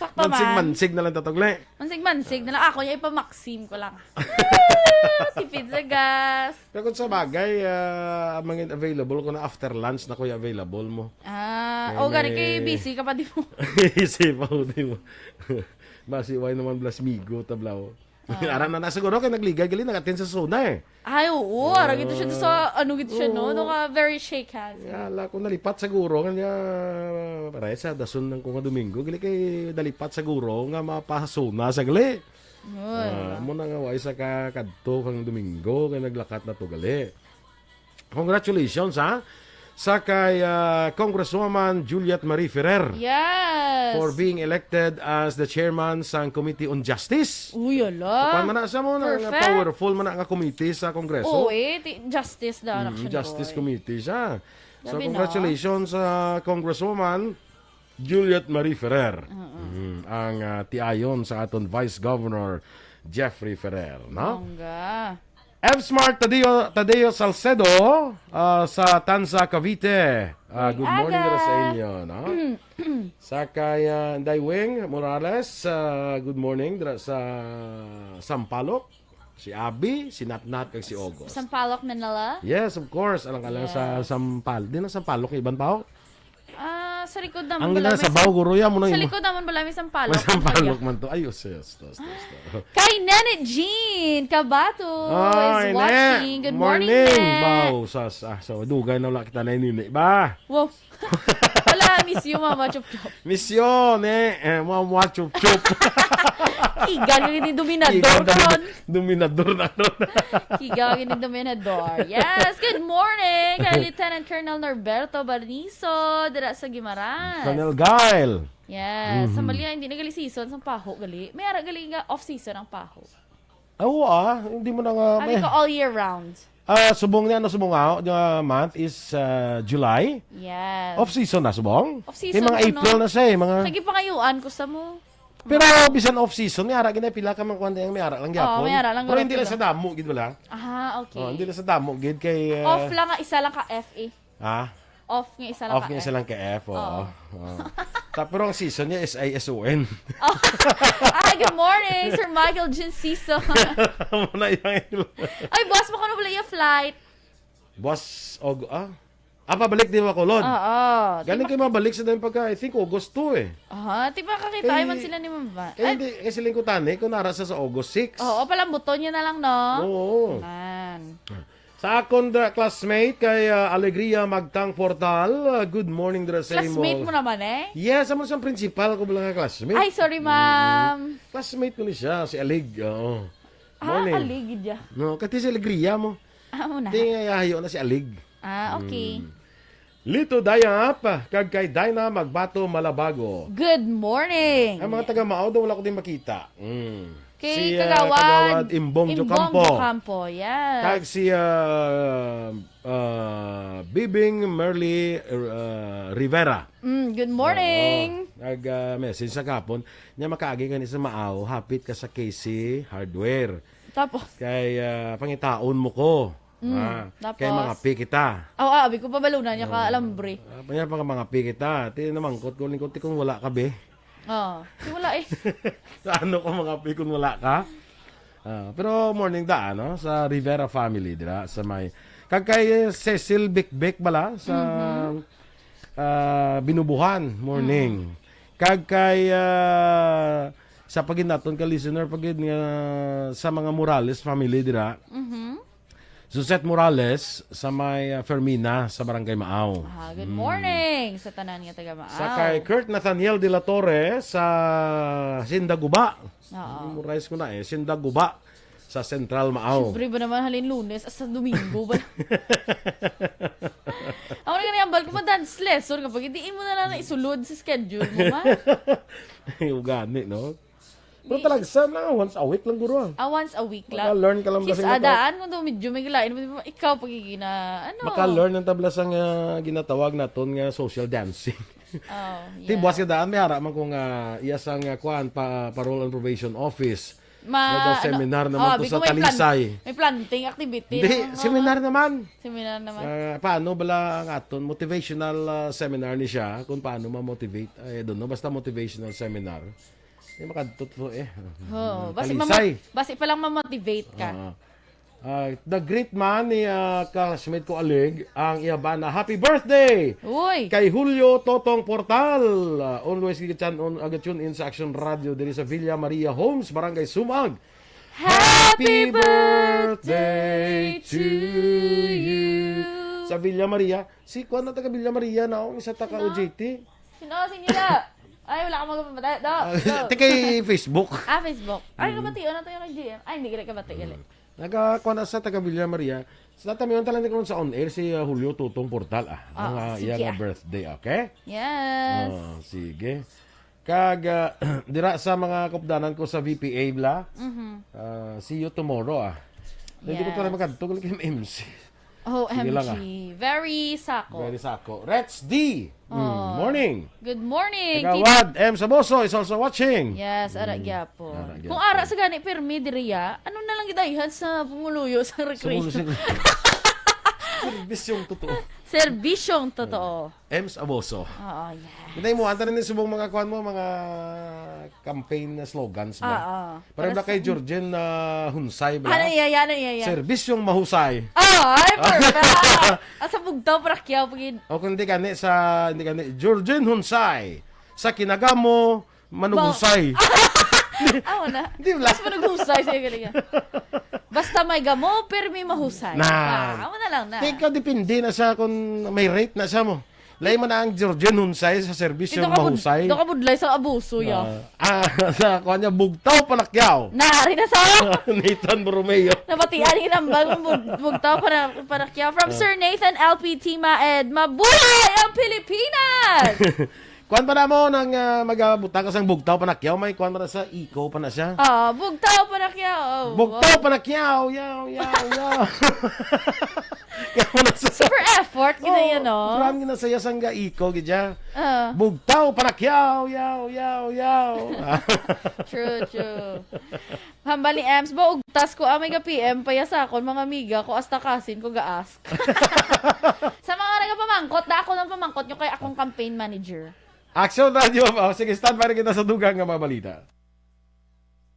Sakto man. Mansig na lang tatogle. Mansig na lang. Ako yung ipamaxim ko lang. Tipid sa gas. Pero kung sa bagay, ang mga available ko na after lunch na kuya available mo. Gani kay busy ka pa di mo. Isip ako, di mo. Basi, why naman blasmigo, tablaw. Aram na siguro kay nagligay gali nag-attend sa zona eh. Ay, oo. Ara gito siya sa, gito siya, no? No ka, very shake hands. Yala ko nalipat siguro kanya para sa dason ng kung Domingo gali kay nalipat siguro nga mapasona sa gali. Mo na nga way sa kadto kang Domingo kay naglakat na to gali. Congratulations ha sa kay Congresswoman Juliet Marie Ferrer Yes. for being elected as the chairman sa Committee on Justice. Uy, ala. Paano na siya mo na Perfect. powerful man nga committee sa Kongreso. Oo, justice na action. Justice Committee siya. So Labi na. congratulations sa Congresswoman Juliet Marie Ferrer. Ang tiayon sa aton Vice Governor Jeffrey Ferrer, no? Bongga. F-Smart Tadeo Salcedo sa Tanza, Cavite. Good morning aga. sa inyo, no? Sa kay Daywing Morales, good morning sa Sampaloc. Si Abi, si Natnat, kag si Ogos. Sampalok na nala. Yes, of course. Alang-alang sa Sampal. Di na Sampaloc, ibang tao. Sa likod naman. Ang gina sa baw, guro yan mo na Sa yun. likod naman bala may sampalok. May Sampaloc man to. Ayos, yes. Kay Nenet Jean Kabato is watching. Good morning, Net. Baw, so, dugay na wala kita na inini. Ba? Wow. Wala, miss you, Mama Chup Chup. Misyon, mga chup-chup. Higal yung ni Dominador karon. Dominador na ron. Higal yung ni Dominador. Yes, good morning. Kay Lieutenant Colonel Norberto Barniso, dira sa Guimaras. Colonel Gail. Yes, sa Malia, hindi na gali season sa paho gali. May ara gali nga off-season ang paho. Oo hindi mo na nga. Ano ko all year round. Subong niya, subong nga, yung month is July. Yes. Off-season na, subong? Off-season Yung mga ano? April na siya Mga... Kagi pangayuan ko sa mo. Pero bisan off-season, may ara gina pila ka man kuan may ara lang gyapon. may ara lang Pero gyapon hindi lang pila. sa damo gid wala. Okay. Hindi lang sa damo gid kay Off lang nga, isa lang ka FE. Off nga, isa lang Off ka nga F. isa lang kay F. Pero ang season niya is ISON. Good morning, Sir Michael Ginciso. Muna yung Ay, boss, baka na pala yung flight. Boss pabalik di ba kulod? Galing kayo mabalik sa dahil pagka I think August 2 Tiba kakita Eh, man sila ni Mamba. hindi kasi lingkutan kung nara sa August 6. Palang buton niya na lang, no? Oo. Man. Sa akong classmate kay Alegria Magtang Portal, good morning dra sa imo. Classmate mo naman Yes, amo siyang principal ko lang classmate. Ay, sorry, ma'am. Classmate ko ni siya, si Alig. Oo. Morning. Aligid ya. No, kati si Alegria mo. Muna. Tingayayo na si Alig. Okay. Lito Dayap, kag kay Dina Magbato Malabago. Good morning. Ang mga taga Mao daw wala ko din makita. Kay Si Kagawad Imbong Jocampo. Jocampo, yes. Kag si Bibing Merly Rivera. Good morning. Nag-message sa kapon, niya makaagi ka ni sa Maaw, hapit ka sa KC Hardware. Tapos, Kay pangitaon mo ko. tapos? Kay mga pi kita. abi ko pabalunan niya ka alambre. Panya pa mga pi kita. Ti namangkot ko lingkot kung wala ka be. Wala Ano ko mga pi kung wala ka? Pero morning da no sa Rivera family dira sa may Kag kay Cecil Bikbik bala sa Binubuhan morning. Kag kay sa pagid naton ka listener pagid nga sa mga Morales family dira. Suset Morales sa may Fermina sa Barangay Maaw. Good morning sa tanan nga taga Maaw. Sa kay Kurt Nathaniel de la Torre sa Sindaguba. Memorize ko na Sindaguba sa Central Maaw. Siyempre ba naman halin Lunes at sa Domingo ba? Ako na ganyan, bal ko ma-dance lesson kapag hindi mo na lang isulod sa schedule mo, ma. Yung gani, no? Pero talaga, once a week lang guro. Once a week lang. Maka-learn ka lang Kis kasi nga adaan kung daw medyo may gilain. Ikaw pagigina, ano? Maka-learn ng tablas ang ginatawag naton nga social dancing. Oh, Ti buwas ka daan, may haraman kung iyasang kuan parole and probation office. May seminar naman to sa Talisay. May planting activity. Hindi, seminar naman. Seminar naman. Paano bala ang aton? Motivational seminar ni siya kung paano ma-motivate. I don't know, basta motivational seminar. Hindi makatuto Basi pa lang ma-motivate ka. The great man ni classmate ko Alig, ang iyaba na happy birthday! Uy! Kay Julio Totong Portal. Always gigitan on agatyon in sa Action Radio diri sa Villa Maria Homes, Barangay Sumag. Happy birthday to you! Sa Villa Maria. Si Juan na taga Villa Maria na isa taga OJT. Sino nila? Ay, wala ka magpapatay. Ti kay Facebook. Facebook. Ay, kabatiyo na tayo ng GM. Ay, hindi ka kabatiyo. Nagakuha na sa taga Villa Maria. Sa tatamiyon talaga ko sa on-air si Julio Tutong Portal. Ang iyang birthday, okay? Yes. Sige. Kag, dira sa mga kupdanan ko sa VPA bla. See you tomorrow, Hindi ko talaga magkatugol kay MC. OMG. lang, Very sako. Very sako. Reds D. Morning. Good morning. Kagawad, M. Saboso is also watching. Yes, ara gyapon. Ara gyapon. Kung ara sa gani permi diriya, ano na lang gidayhan sa pumuluyo sa recreation. Servisyong totoo. Serbisyong totoo. M. Saboso. Oo, yeah. Hinay mo, anta rin subong mga kuhan mo, mga campaign na slogans ba? Para ba kay Georgian na hunsay ba? Ano iya. Serbisyong mahusay. Ay, perfect. Asa bugtaw prakyaw pagin. O kung hindi kani Georgian hunsay. Sa kinagamo, manuhusay. Awa na. Di ba? Mas manughusay sa'yo galing. Basta may gamo, pero may mahusay. Awa na lang na. Ikaw depende na sa kung may rate na siya mo. Lay mo na ang Georgian hunsay sa serbisyong mahusay. Ito ka budlay sa abuso ya. Sa kuha niya, bugtaw palakyaw. Nari na sa Nathan Borromeo. Nabatian yung nambang bugtaw para kya. From Sir Nathan LP Timaed, mabuhay ang Pilipinas! Kuan pa na mo nang magabutang kasang bugtaw panakyaw, may kuan pa na sa eco pa na siya. Bugtaw para kya. Bugtaw panakyaw, yaw. Super effort, gina yan, no? Marami na saya sangga eco, gidya. Bugtaw panakyaw, yaw. True. Hambal ni Ems, ba ugtas ko, amay ka PM, payasa ako, mga amiga ko, hasta kasin ko ga-ask. Sa mga nagapamangkot, ako nang pamangkot nyo kay akong campaign manager. Action Radio. Sige, stand by rin kita sa dugang nga mga balita.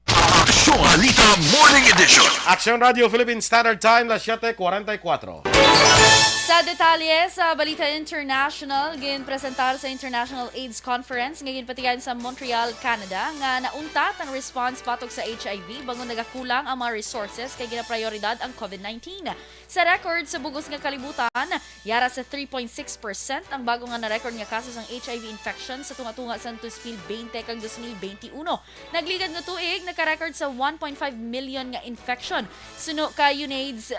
Action Halika Morning Edition. Action Radio Philippine Standard Time, las 7:44. Sa detalye sa Balita International, presentar sa International AIDS Conference ngayon patigan sa Montreal, Canada nga nauntat ang response patok sa HIV bangon nagakulang ang mga resources kay ginaprioridad ang COVID-19. Sa record sa bugos nga kalibutan, yara sa 3.6% ang bago nga na-record nga kasos ng HIV infection sa tunga-tunga sa 2020 kag 2021. Nagligad nga tuig, naka-record sa 1.5 million nga infection. Suno ka UNAIDS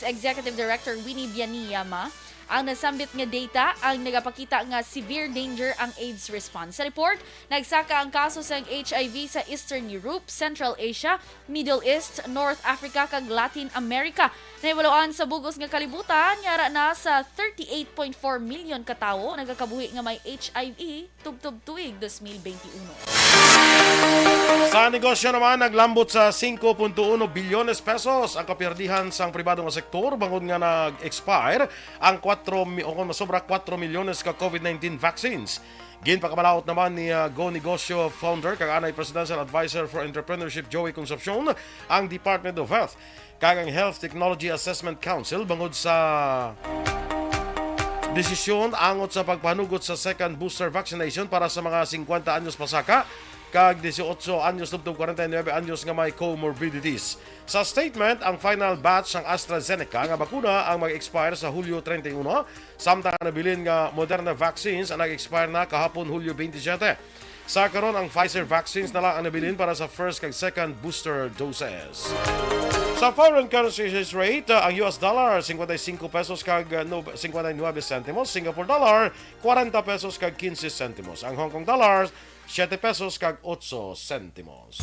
Executive Director Winnie Bianiyama, ang nasambit nga data ang nagapakita nga severe danger ang AIDS response. Sa report, nagsaka ang kaso sa HIV sa Eastern Europe, Central Asia, Middle East, North Africa kag Latin America. Naiwaluan sa bugos nga kalibutan, yara na sa 38.4 million katawo nagakabuhi nga may HIV tubtob tuig 2021. Sa negosyo naman, naglambot sa 5.1 bilyones pesos ang kapirdihan sa pribadong sektor bangod nga nag-expire ang 4 milyones ka COVID-19 vaccines. Ginpakabalaot naman ni Go Negosyo founder kag anay Presidential Advisor for Entrepreneurship Joey Concepcion ang Department of Health kag ang Health Technology Assessment Council bangod sa desisyon angot sa pagpanugot sa second booster vaccination para sa mga 50 anyos pasaka kag 18 anyos tubtob 49 anyos nga may comorbidities. Sa statement, ang final batch ng AstraZeneca nga bakuna ang mag-expire sa Hulyo 31, samtang nabilin nga Moderna vaccines ang nag-expire na kahapon Hulyo 27. Sa karon ang Pfizer vaccines na lang ang nabilin para sa first kag second booster doses. Sa foreign currency exchange rate, ang US dollar 55 pesos kag 59 centimos, Singapore dollar 40 pesos kag 15 centimos, ang Hong Kong dollar 7 pesos kag 8 centimos.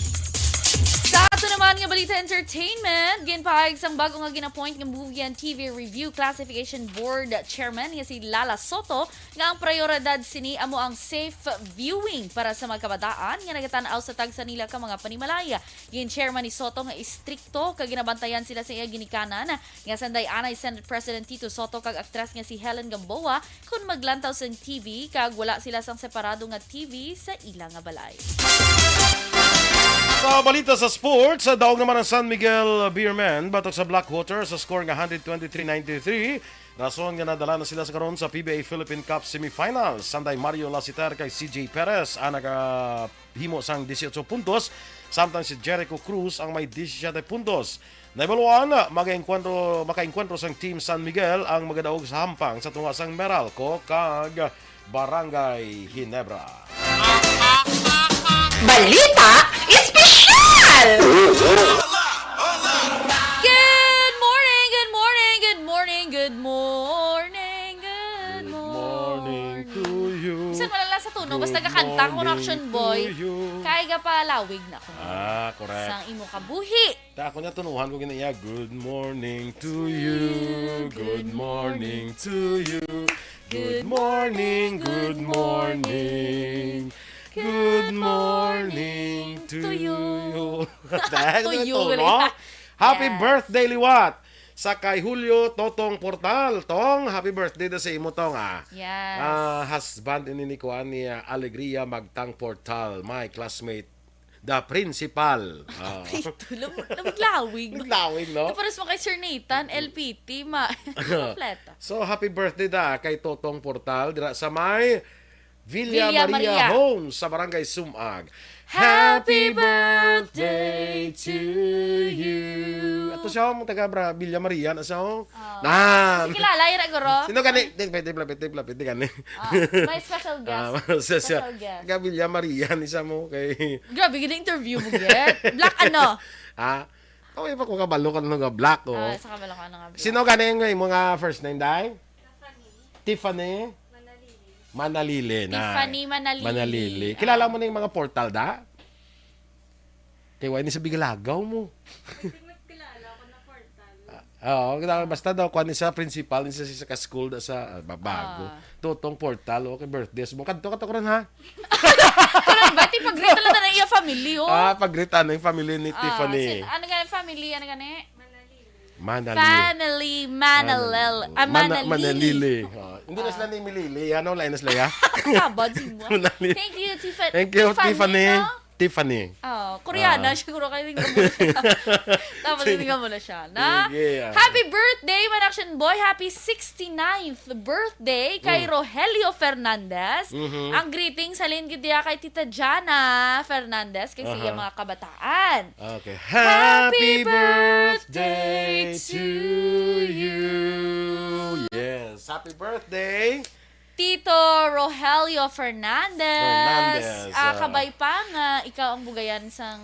Sa ato naman nga balita entertainment, ginpahayag sang bago nga ginapoint nga Movie and TV Review Classification Board Chairman nga si Lala Soto nga ang prioridad sini amo ang safe viewing para sa mga kabataan nga nagatan-aw sa tagsa nila ka mga panimalaya. Gin chairman ni Soto nga istrikto kag ginabantayan sila sa iya ginikanan nga sanday anay Senate President Tito Soto kag aktres nga si Helen Gamboa kun maglantaw sa TV kag wala sila sang separado nga TV sa ilang nga balay. Sa balita sa sports, daog naman ang San Miguel Beermen batok sa Blackwater sa score nga 123-93. Rason nga nadala na sila sa karon sa PBA Philippine Cup semifinals. Sanday Mario Lasiter kay CJ Perez ang nakahimo sang 18 puntos, samtang si Jericho Cruz ang may 17 puntos. Naibaluan, maka-enkwentro sang Team San Miguel ang magadaog sa hampang sa tunga sang Meralco kag Barangay Ginebra. Balita Espesyal! Good morning, good morning, good morning, good morning, good morning. To you. Bisan malala sa tunog, basta kakanta ko action boy. Kaya pa lawig na ako. Correct. Sang imo kabuhi. Ta ako niya tunuhan ko ginaya. Good morning to you. Good morning to you. Good morning, good morning. Good morning to you. To you, no? Happy Yes. birthday, Liwat! Sa kay Julio Totong Portal. Tong, happy birthday na sa imo, Tong, Yes. husband ni Kuan ni Alegria Magtang Portal, my classmate, the principal. Lawig. Naglawin, no? Pares mo kay Sir Nathan, LPT, kompleto. So, happy birthday da kay Totong Portal dira sa may Villa Villa Maria Maria. Homes sa Barangay Sumag. Happy birthday to you. Ato siya mo taga Villa Maria na siya. Nan. Kilala yun aguro? Sino gani? Pwede gani. May special guest. Siya. Special guest. Taga Villa Maria ni siya mo kay Grabe, gina-interview mo, get. Black ano? ha. Kaway pa ko kabalo ka nga black ko. Sa kabalo ka na nga. Sino gani yung mga first name dai? Tiffany Manalili na. Tiffany Manalili. Kilala mo na yung mga portal da? Kaya wala sa bigalagaw mo. Kilala ko na portal. Oo, basta daw kuan ni sa principal ni sa school da sa bago. Totong portal okay birthday mo. Kadto ka ron ha. Pero ba, pag-greet lang na iya family, oh. Pagrita na yung family ni Tiffany. Ano gani family? Ano gani? Manalili. Family Manalil. Manalili. Hindi na sila ni Milili. Ano lang na sila ya? Sabad mo. Manalili. Thank you, Tiffany. Thank you, Tiffany. No? Tiffany. Koreana, siguro kayo tingnan mo na siya. Tapos tingnan mo na siya. Na? Sige, Happy birthday, man action boy. Happy 69th birthday kay Rogelio Fernandez. Ang greetings halin kitiya kay Tita Jana Fernandez kasi iya mga kabataan. Okay. Happy birthday to you. Yes. Happy birthday. Tito Rogelio Fernandez. Kabay pa nga, ikaw ang bugayan sang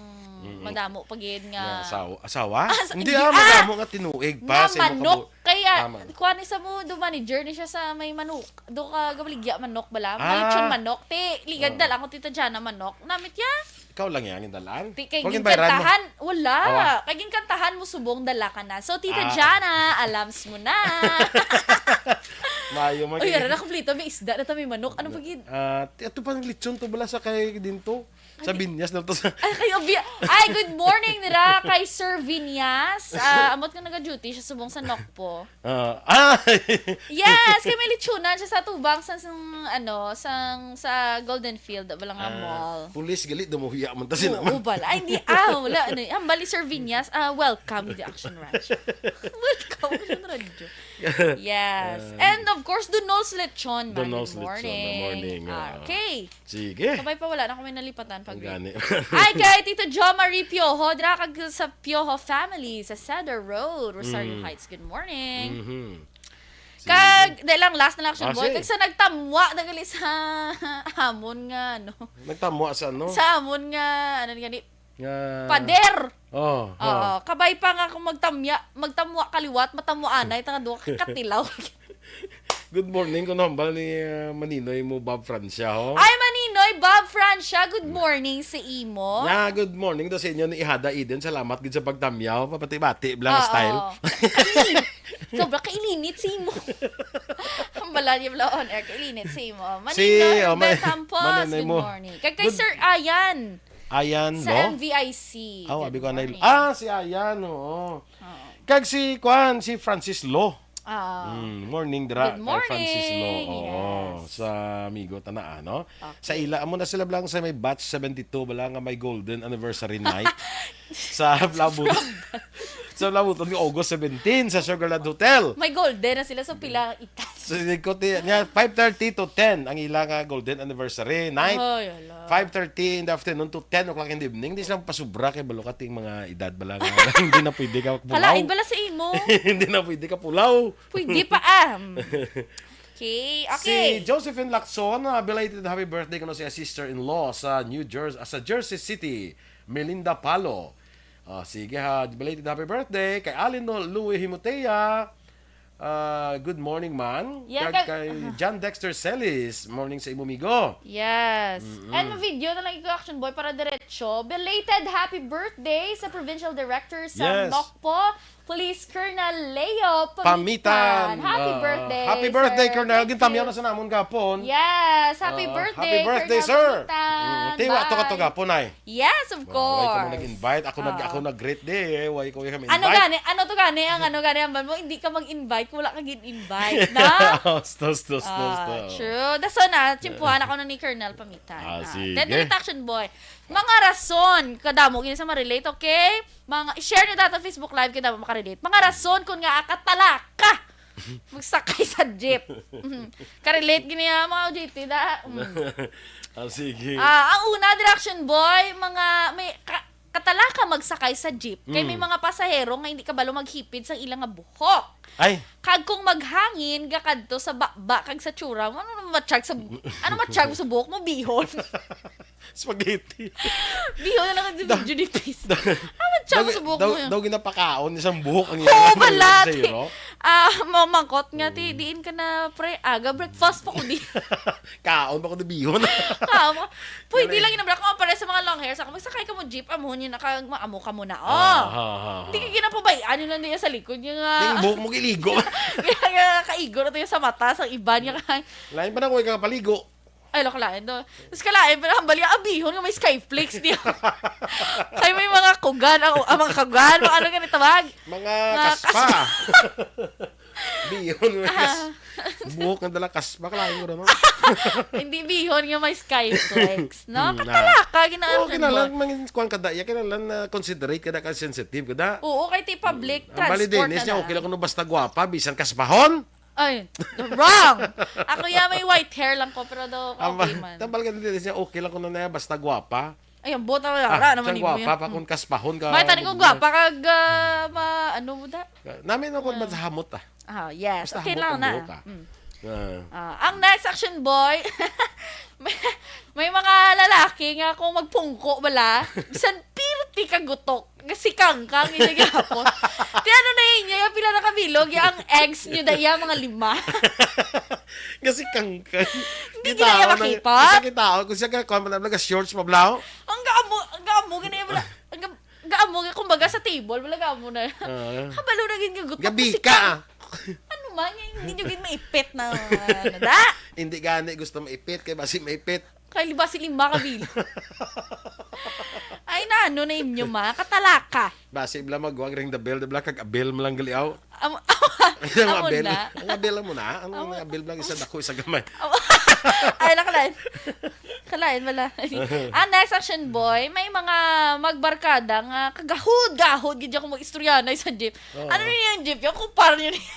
madamo pagin nga. Asawa? Hindi hindi, madamo nga tinuig pa. Nga manok. Kaya, Tama. kuha ni sa mo, manager ni siya sa may manok. Doon ka gabaligya manok bala. Malitsyon manok. Ligad dala ko Tita Jana manok. Namit ya? Ikaw lang yan, yung dalaan. Kay Huwag yung bayaran mo. kantahan, wala. Kay kantahan mo subong dala ka na. So, Tita Jana, alams mo na. Mayo Uy, yara na kumplito. May isda na may manok. Ano pagid? Ito pa ng lechon to bala sa kay din to. Sa Binyas na to sa... Ay, good morning nila kay Sir Vinyas. Amot nga nag-duty siya subong sa Nokpo. Yes, kay may litsunan siya sa tubang sa Golden Field, wala nga mall. Pulis gali dumuhiya man ta sila. Oo, bala. Ay, hindi. Wala. Ang bali, Sir Vinyas. Welcome to the Action Ranch. Welcome to the radyo. Yes. And of course, Donos Lechon. Man. Donos Good Lechon, morning. good morning. Okay. Sige. Sabay pa wala na kami nalipatan pag Gani. Ay, kay Tito Jo Marie Pioho, dira kag sa Pioho family sa Cedar Road, Rosario Heights. Good morning. Kag, lang last na lang action boy. sige. Kag sa nagtamwa nagali sa hamon nga Nagtamo sa ano? Sa hamon nga gani Nga... pader. Oh. Oo, kabay pa nga kung magtamwa kaliwat, matamwa anay tanga duwa katilaw. Good morning ko nambal ni Maninoy mo Bob Francia ho. Ay Maninoy, Bob Francia, good morning sa imo. Na good morning do sa inyo ni Ihada Eden. Salamat gid sa pagtamyaw, papati-bati blang style. Sobra kailinit si mo. Ang bala niya bala on air, kailinit si mo. Si, Maninoy, oh, Betampos, Maninoy good mo. morning. Kay Sir Ayan, Ayan, sa no? MVIC. Oh, abi ko na. morning. Si Ayan, oo. Kag si Francis Lo. Morning dra Good kay Francis Lo. morning. Oo, Yes. sa amigo tanaa, no? Sa ila amo na sila blang sa may batch 72 bala nga may golden anniversary night sa Labut. Sa Labut ni August 17 sa Sugarland Hotel. May golden na sila sa pila itas. So, niya 5:30 to 10 ang ilang golden anniversary night. Ay, ala. 5:30 in the afternoon to 10 o'clock in the evening. Hindi silang pasubra kay balo kating mga edad bala nga. Hindi na pwede ka pulaw. Halain bala sa imo. Hindi na pwede ka pulaw. Pwede pa Okay. Si Josephine Lacson, belated happy birthday ko siya sister-in-law sa Jersey City, Melinda Palo. Sige ha, belated happy birthday kay Alino Louie Himutea. Good morning man. Yeah, Kay John Dexter Celis, morning sa imumigo. Yes. And ma-video na lang ikaw, Action Boy, para diretso. Belated happy birthday sa Provincial Director sa Yes. Nokpo, Police Colonel Leo Pamitan. Happy birthday, Happy birthday, sir. Colonel. Thank Gintamyaw you. na sa namon gapon. Yes. Happy birthday, Happy birthday, Colonel sir. Pamitan. Tiwa to ka to Bye. gapon ay. Yes, of Why course. ka mo nag-invite? Ako nag-great day. Why ko kami invite? Ano to gani? Ang ang ban mo, hindi ka mag-invite, wala kang invite na. Stos. True. Daso na, chimpuhan ako na ni Colonel Pamitan. Sige. Then, Action Boy. Mga rason, kadamo, gini sa ma-relate, okay? I-share nyo data Facebook Live, kadamo makarelate. Mga rason kung nga akatala ka magsakay sa jeep. Karelate gini mga OJT da. Sige. Ang una, Action Boy, may katala ka magsakay sa jeep. Kay may mga pasahero nga hindi ka balo maghipid sa ilang nga buhok. Ay, Kag kung maghangin ka kadto sa bakba kag sa tsura mo, ano matchag sa buhok mo bihon. spaghetti. Bihon na lang sa Junipis. Ano matchag sa buhok mo yun? Daw ginapakaon isang buhok ang Oo, balat. zero. Mamangkot nga, diin ka na pre, aga breakfast pa ko di. Kaon pa ko na bihon. Pwede lang inabra ko pare sa mga long hairs. Ako magsakay ka mo jeep, amuhon yun, amo ka muna. Hindi ka ginapabayaan yun lang din sa likod niya nga. Yung buhok mo giligo. Kaya kaigo na tayo sa mata, sa iba niya ka. Lain pa na ko ikaw paligo. Ay, kalain do. Tapos kalain, pero hambali ang abihon nga may skyflakes niya. Kaya may mga kugan, mga kugan, mga ano ganit tawag. Mga kaspa. Bihon. Buhok ng dala kaspa. Kalain ko na, no? Hindi bihon nga may skyflakes, no? Katalaka, ginaan. Oo, kinalang mangin kuan kada. Ya kinalang na considerate kada ka sensitive kada. Oo, kay ti public Ang bali transport dinis na niya, lang. okay lang kung basta gwapa, bisan kaspahon. Ay, wrong! Ako may white hair lang ko, pero daw okay man. Tambal ka dinis niya, okay lang kung na basta gwapa. Ay, ang buta wala naman siyang mo yun. gwapa pa kung kaspahon ka. May tani ko gwapa kag ano mo da? Namin ako ba sa hamot ah. Yes. Basta Okay hamot lang ang na. buhok, ah. Ang next action boy, may mga lalaki nga kung magpungko bala, bisan pirti ka gutok, kasi kangkang yung nagyapon. Ti ano na yun yung pila na kabilog, yung eggs nyo daya mga 5. Kasi kangkang. Hindi ginaya makipot. Isa kita kung siya ka kuan man lang shorts pablaw. Ang gaamo, ganyan bala, ang gaamo, kumbaga sa table, wala gaamo na. Habalo na gin gutok. Gabi kasi ka. Ano man, hindi nyo gin maipit na, da? Hindi gani gusto maipit kay basi maipit. Kay liba si lima kabila. Ay na ano na inyo ma, katalaka. Basi bla magwag ring the bell, bla kag abel mo lang galiaw. Amo Ang amo abel. na. Ang abel lang mo na. Ang abel lang isa dako isa gamay. Ay, nakalain. Kalain wala. Ang next action boy, may mga magbarkada nga kagahod-gahod gid ako mag-istoryanay sa jeep. Ano niya yung jeep? Yung kumpara niyo niya.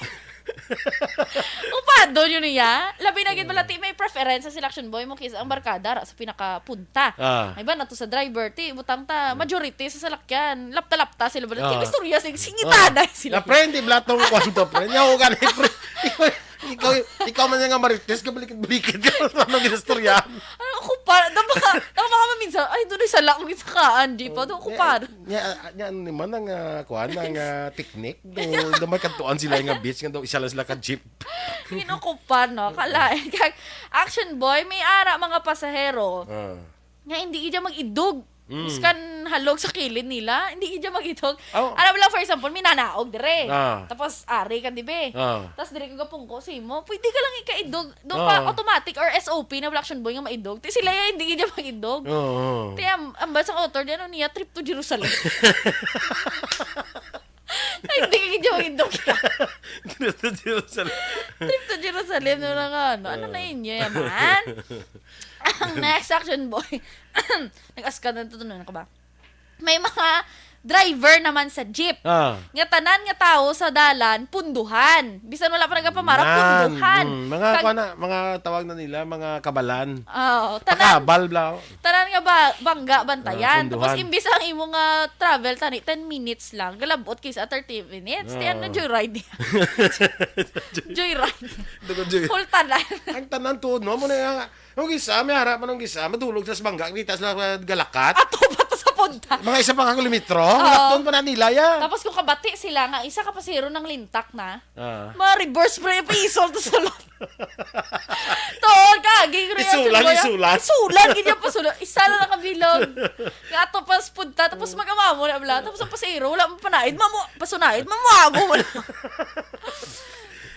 Upado yun niya. Labi na gid balati may preference sa selection boy mo kaysa ang barkada ra sa pinakapunta. Ay ba nato sa driver ti butang ta majority sa salakyan. Lapta-lapta sila balati. Istorya singitada sila. Na friend, di blatong kwanto friend. Yaw ka ni friend. Ikaw man nga marites ka balikat-balikat ka ano ginastorya. Ano kumpara? Dama ka minsan ay doon sa lakong isakaan di pa do kumpara. Nya ano naman ang kuan ang technique do may kantuan sila nga beach nga daw isa lang sila ka jeep. Kinukupar no kalain kag action boy may ara mga pasahero. Nga hindi ija mag-idog. Iskan halog sa kilid nila, hindi ija mag-idog. Alam lang for example, may nanaog dire. Tapos ari ka dibe. Tapos dire ka pungko si mo, pwede ka lang ika-idog. Do pa automatic or SOP na action boy nga maidog. Ti sila ya hindi ija mag-idog. Ti ang basang author di ano niya trip to Jerusalem. Ay, hindi ka ija mag-idog. Trip to Jerusalem. Trip to Jerusalem na lang ano. Ano na inyo yaman? Ang next action boy. Nag-aska na tutunan ka ba? May mga driver naman sa jeep. Nga tanan nga tao sa dalan, punduhan. Bisan wala pa nagapamara, punduhan. Mga tawag na nila, mga kabalan. Tanan. Pakabal bla. Tanan nga ba, bangga, bantayan. Punduhan. Tapos imbis ang imo nga travel, 10 minutes lang. Galabot kaysa 30 minutes. Tiyan na joyride niya. Joyride. Full tanan. Ang tanan to, no? Muna nga, ang gisa, may harap man ang gisa, matulog sa bangga, kita sa galakat. Ato ba to sa punta? Mga isa pang kilometro, doon pa na nila ya. Tapos kung kabati sila nga, isa ka pasero ng lintak na, ma-reverse spray pisol to sa lot. Tol, kaging Isulan. Isulan, ganyan pa sulat. Isa na nakabilog. Nga ato pas punta, tapos mag-amamo na bla. Tapos ang pasero, wala mo panaid, pasunaid, mamuamo wala.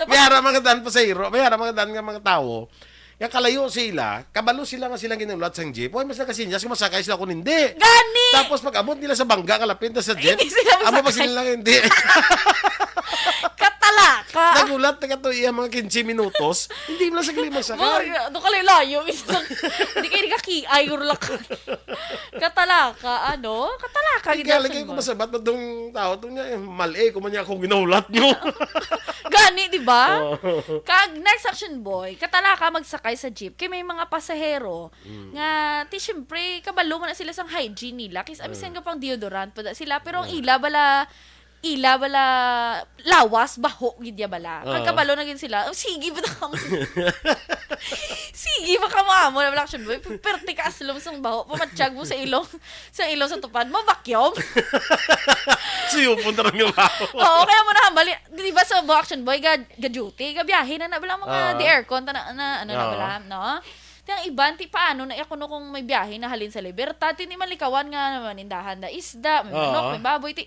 May harap mga dan pa sa iro, may harap mga dan nga mga tao. Yang kalayo sila, kabalo sila nga silang ginulat sa jeep. Hoy, mas nakasinyas kung masakay sila kung hindi. Gani! Tapos pag abot nila sa bangga, kalapit na sa jet, Hindi sila amo pa masakay. sila lang hindi. Katalaka! Nagulat na kato iya mga 15 minutos, hindi mo lang sa klima sakay. Doon ka layo. Hindi kayo nikakiay, urlak. Katalaka, ano? Katalaka. Kaya lagay ko masabat na itong tao, itong niya, mali, kung man niya akong ginulat nyo. Gani, di ba? Kag next action boy, katalaka magsakay sa jeep kay may mga pasahero nga ti syempre kabalo man na sila sang hygiene nila kis abi nga pang deodorant pa sila pero ang ila bala lawas baho gid ya bala. Kag kabalo na gid sila. Sige ba ka mo? Sige ba ka mo? Wala action boy. Perti ka aslom sang baho. Pamatsyag mo sa ilong sa tupad mo vacuum. Siyo, punta rin yung ako. Oo, kaya mo na hambali. Di ba sa action boy, ga duty, ga biyahe na bala mga di aircon, na bala, no? Tiyang iban, ti paano na ako no kung may biyahe na halin sa Libertad, ti ni malikawan nga naman, indahan na isda, may manok, may baboy, ti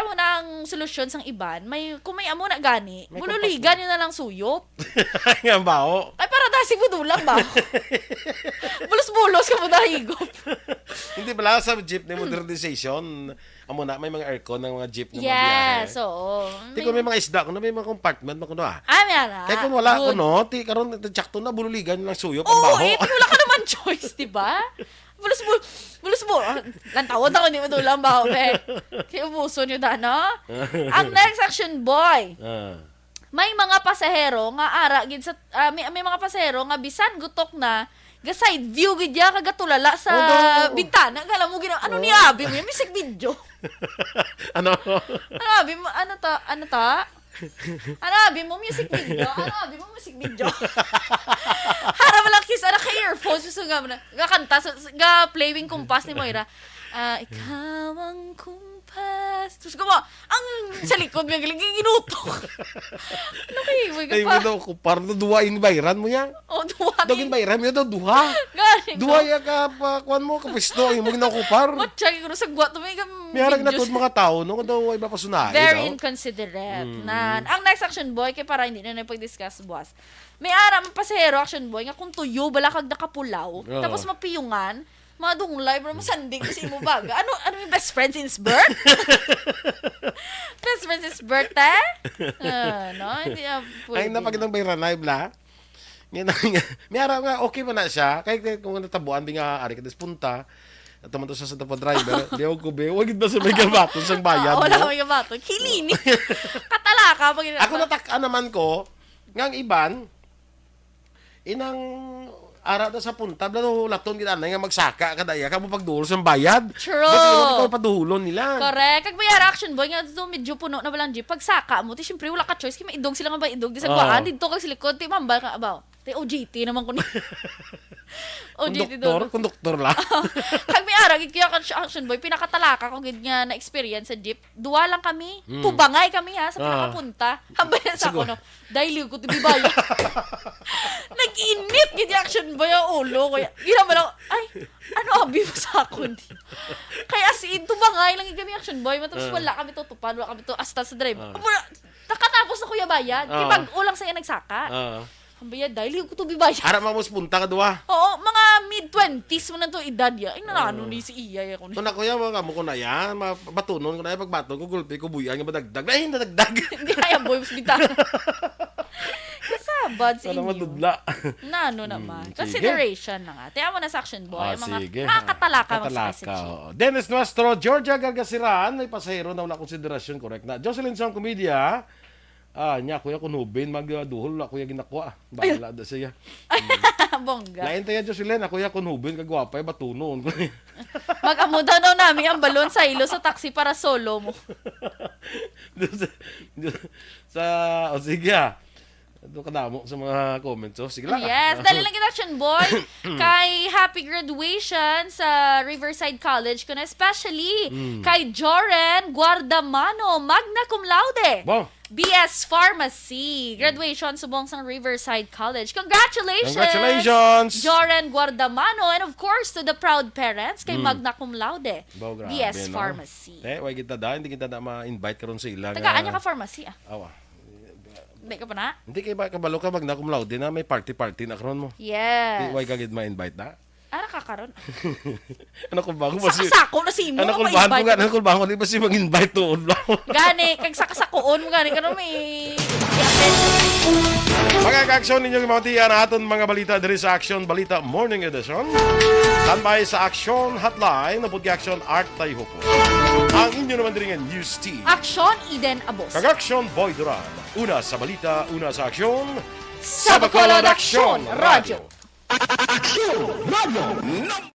mo na ang solusyon sang iban, kung may amo na gani, bululigan yun na lang suyop. Ang bao. Ay, para dasi budulang ba? Bulos-bulos ka mo higop. Hindi pala sa jeep na modernization, amo na may mga aircon ng mga jeep na mga Yes, biyahe. oo. Ti kung may mga isda, kung may mga compartment, makuno Meron. Kaya kung wala ko, no, ti karon tsakto na bululigan ng suyop ang Oo, baho. wala ka naman choice, di ba? Bulos-bulos. Lantawad ako, hindi mo tulang ba? Kaya ubuso nyo da, no? Ang next action, boy. May mga pasahero nga ara, gid sa, may mga pasahero nga bisan gutok na, ga side view gid ya kagatulala sa bintana. Gala mo gina, ano ni abi mo? Yung music video. Ano? Ano abi mo? Ano ta? Ano abi mo? Music video? Ano abi mo? Music video? Harap lang kis, ka earphones, gusto nga mo na, ga kanta, ga playing kumpas ni Moira. Ikaw ang kumpas Tapos ko mo, ang sa likod may galing ginutok. Ano kayo? Ay, mo daw, kupar na duwa yung bayran mo yan. O, duwa Dogin bayran mo daw, duha. Galing. Duha ya ka, kuan mo, kapisto, yung mga nakupar. Matsay ko sa gwat. May Mayarag na to mga tao, no, daw ay mapasunahin. very daw. inconsiderate. Na, ang next action boy, kay para hindi na napag-discuss, boss. May aram pasahero action boy, nga kung tuyo, bala kag nakapulaw, tapos mapiyungan, mga dunglay, bro, masanding kasi mo baga. Ano yung best friend since birth? Best friend since birth, eh? No? Hindi na Ay, pwede. napagandang bayran na, ibla. May araw nga, okay man na siya. Kahit kung natabuan, di nga, ari ka punta. At naman to sa Santa Pa driver, di ako kube, wag ba sa may gabaton sang bayan Wala mo? kang gabato. Kilini. Katalaka. Ako natak naman ko, ngang iban, inang ara na sa punta, blado laton kita na nga magsaka kadaya ka mo pagduhol sa bayad. True. Ba't ikaw paduhulon nila? Correct. Kag bayar action boy nga dito medyo puno na balang jeep. Pag saka mo, ti syempre wala ka choice kay maidog sila nga ba idog di sa kuan dito kag silikod ti mambal ka abaw. Ti OJT naman ko ni. OJT do. Konduktor lang. Kag may ara gid kaya action boy pinakatalaka ko gid nga na experience sa jeep. Duwa lang kami. Pubangay kami ha sa pinakapunta. Hambay na sa ako no. Dahil ko ti bibaya. Nag-init gid yung action boy ang ulo ko. Ginaman ako, ay, ano abi mo sa ako di. Kaya si tubangay lang gid kami action boy. Matapos wala kami tutupan, wala kami to asta sa drive. Nakatapos na kuya bayad. Kaya pag ulang saya nagsaka. Hambay dahil ko to bibaya. Ara mamos punta ka duwa. Oo, mga mid-20s mo na to edad ya. Ay, nanano ni si Iya. Ako ni. Kung ako yan, mga mo ko na yan, batunon ko na yan, pagbaton ko, gulpi ko, buyan, nga badagdag. Ay, nadagdag. Hindi kaya boy, mas bintana. Kasabad sa Sana inyo. madudla. Nano naman. sige. Consideration na nga. Tiyan mo na sa action boy. Ang mga Sige. nakakatalaka Katalaka, mag-message. oo. Dennis Nuestro, Georgia Gargasiran, may pasahero na wala konsiderasyon, correct na. Jocelyn Sang Comedia, niya, kuya, kunubin, magduhol, kuya, ginakwa. Bahala na siya. Bongga. Lain tayo, Jocelyn, kuya, kunubin, kagwapay, batunon. Mag-amuda na namin ang balon sa ilo sa taxi para solo mo. O sige, Doon ka damo sa mga comments. So, sige lang. Yes, dali lang kita action boy. Kay happy graduation sa Riverside College ko na especially kay Joren Guardamano, magna cum laude. Bon. BS Pharmacy. Graduation subong sa Riverside College. Congratulations! Congratulations! Joren Guardamano. And of course, to the proud parents kay magna cum laude. Bo, grabe, BS no? Pharmacy. Why kita da? Hindi kita da ma-invite karon sa ilang. Tagaan niya ka pharmacy ah. Awa. Hindi ka pa na? Hindi kay ba kabalo ka magna cum laude na may party na karon mo. Yes. Why ka gid ma-invite na? Ara ka karon. Ano kung bago ba si Sakasako na si mo. Ano kung bago nga, ano kung bago di ba si mag-invite to lang. Gani, kag sakasakoon mo gani karon may Mga ka-action ninyo gimawtian aton mga balita diri sa Action Balita Morning Edition. Standby sa Action Hotline na Action Art Tayhuko. Ang inyo naman diri nga news team. Action Eden Abos. Kag-Action Boy Duran. Una sa balita, una sa aksyon. Sa Bacolod Action Radio. Action Radio.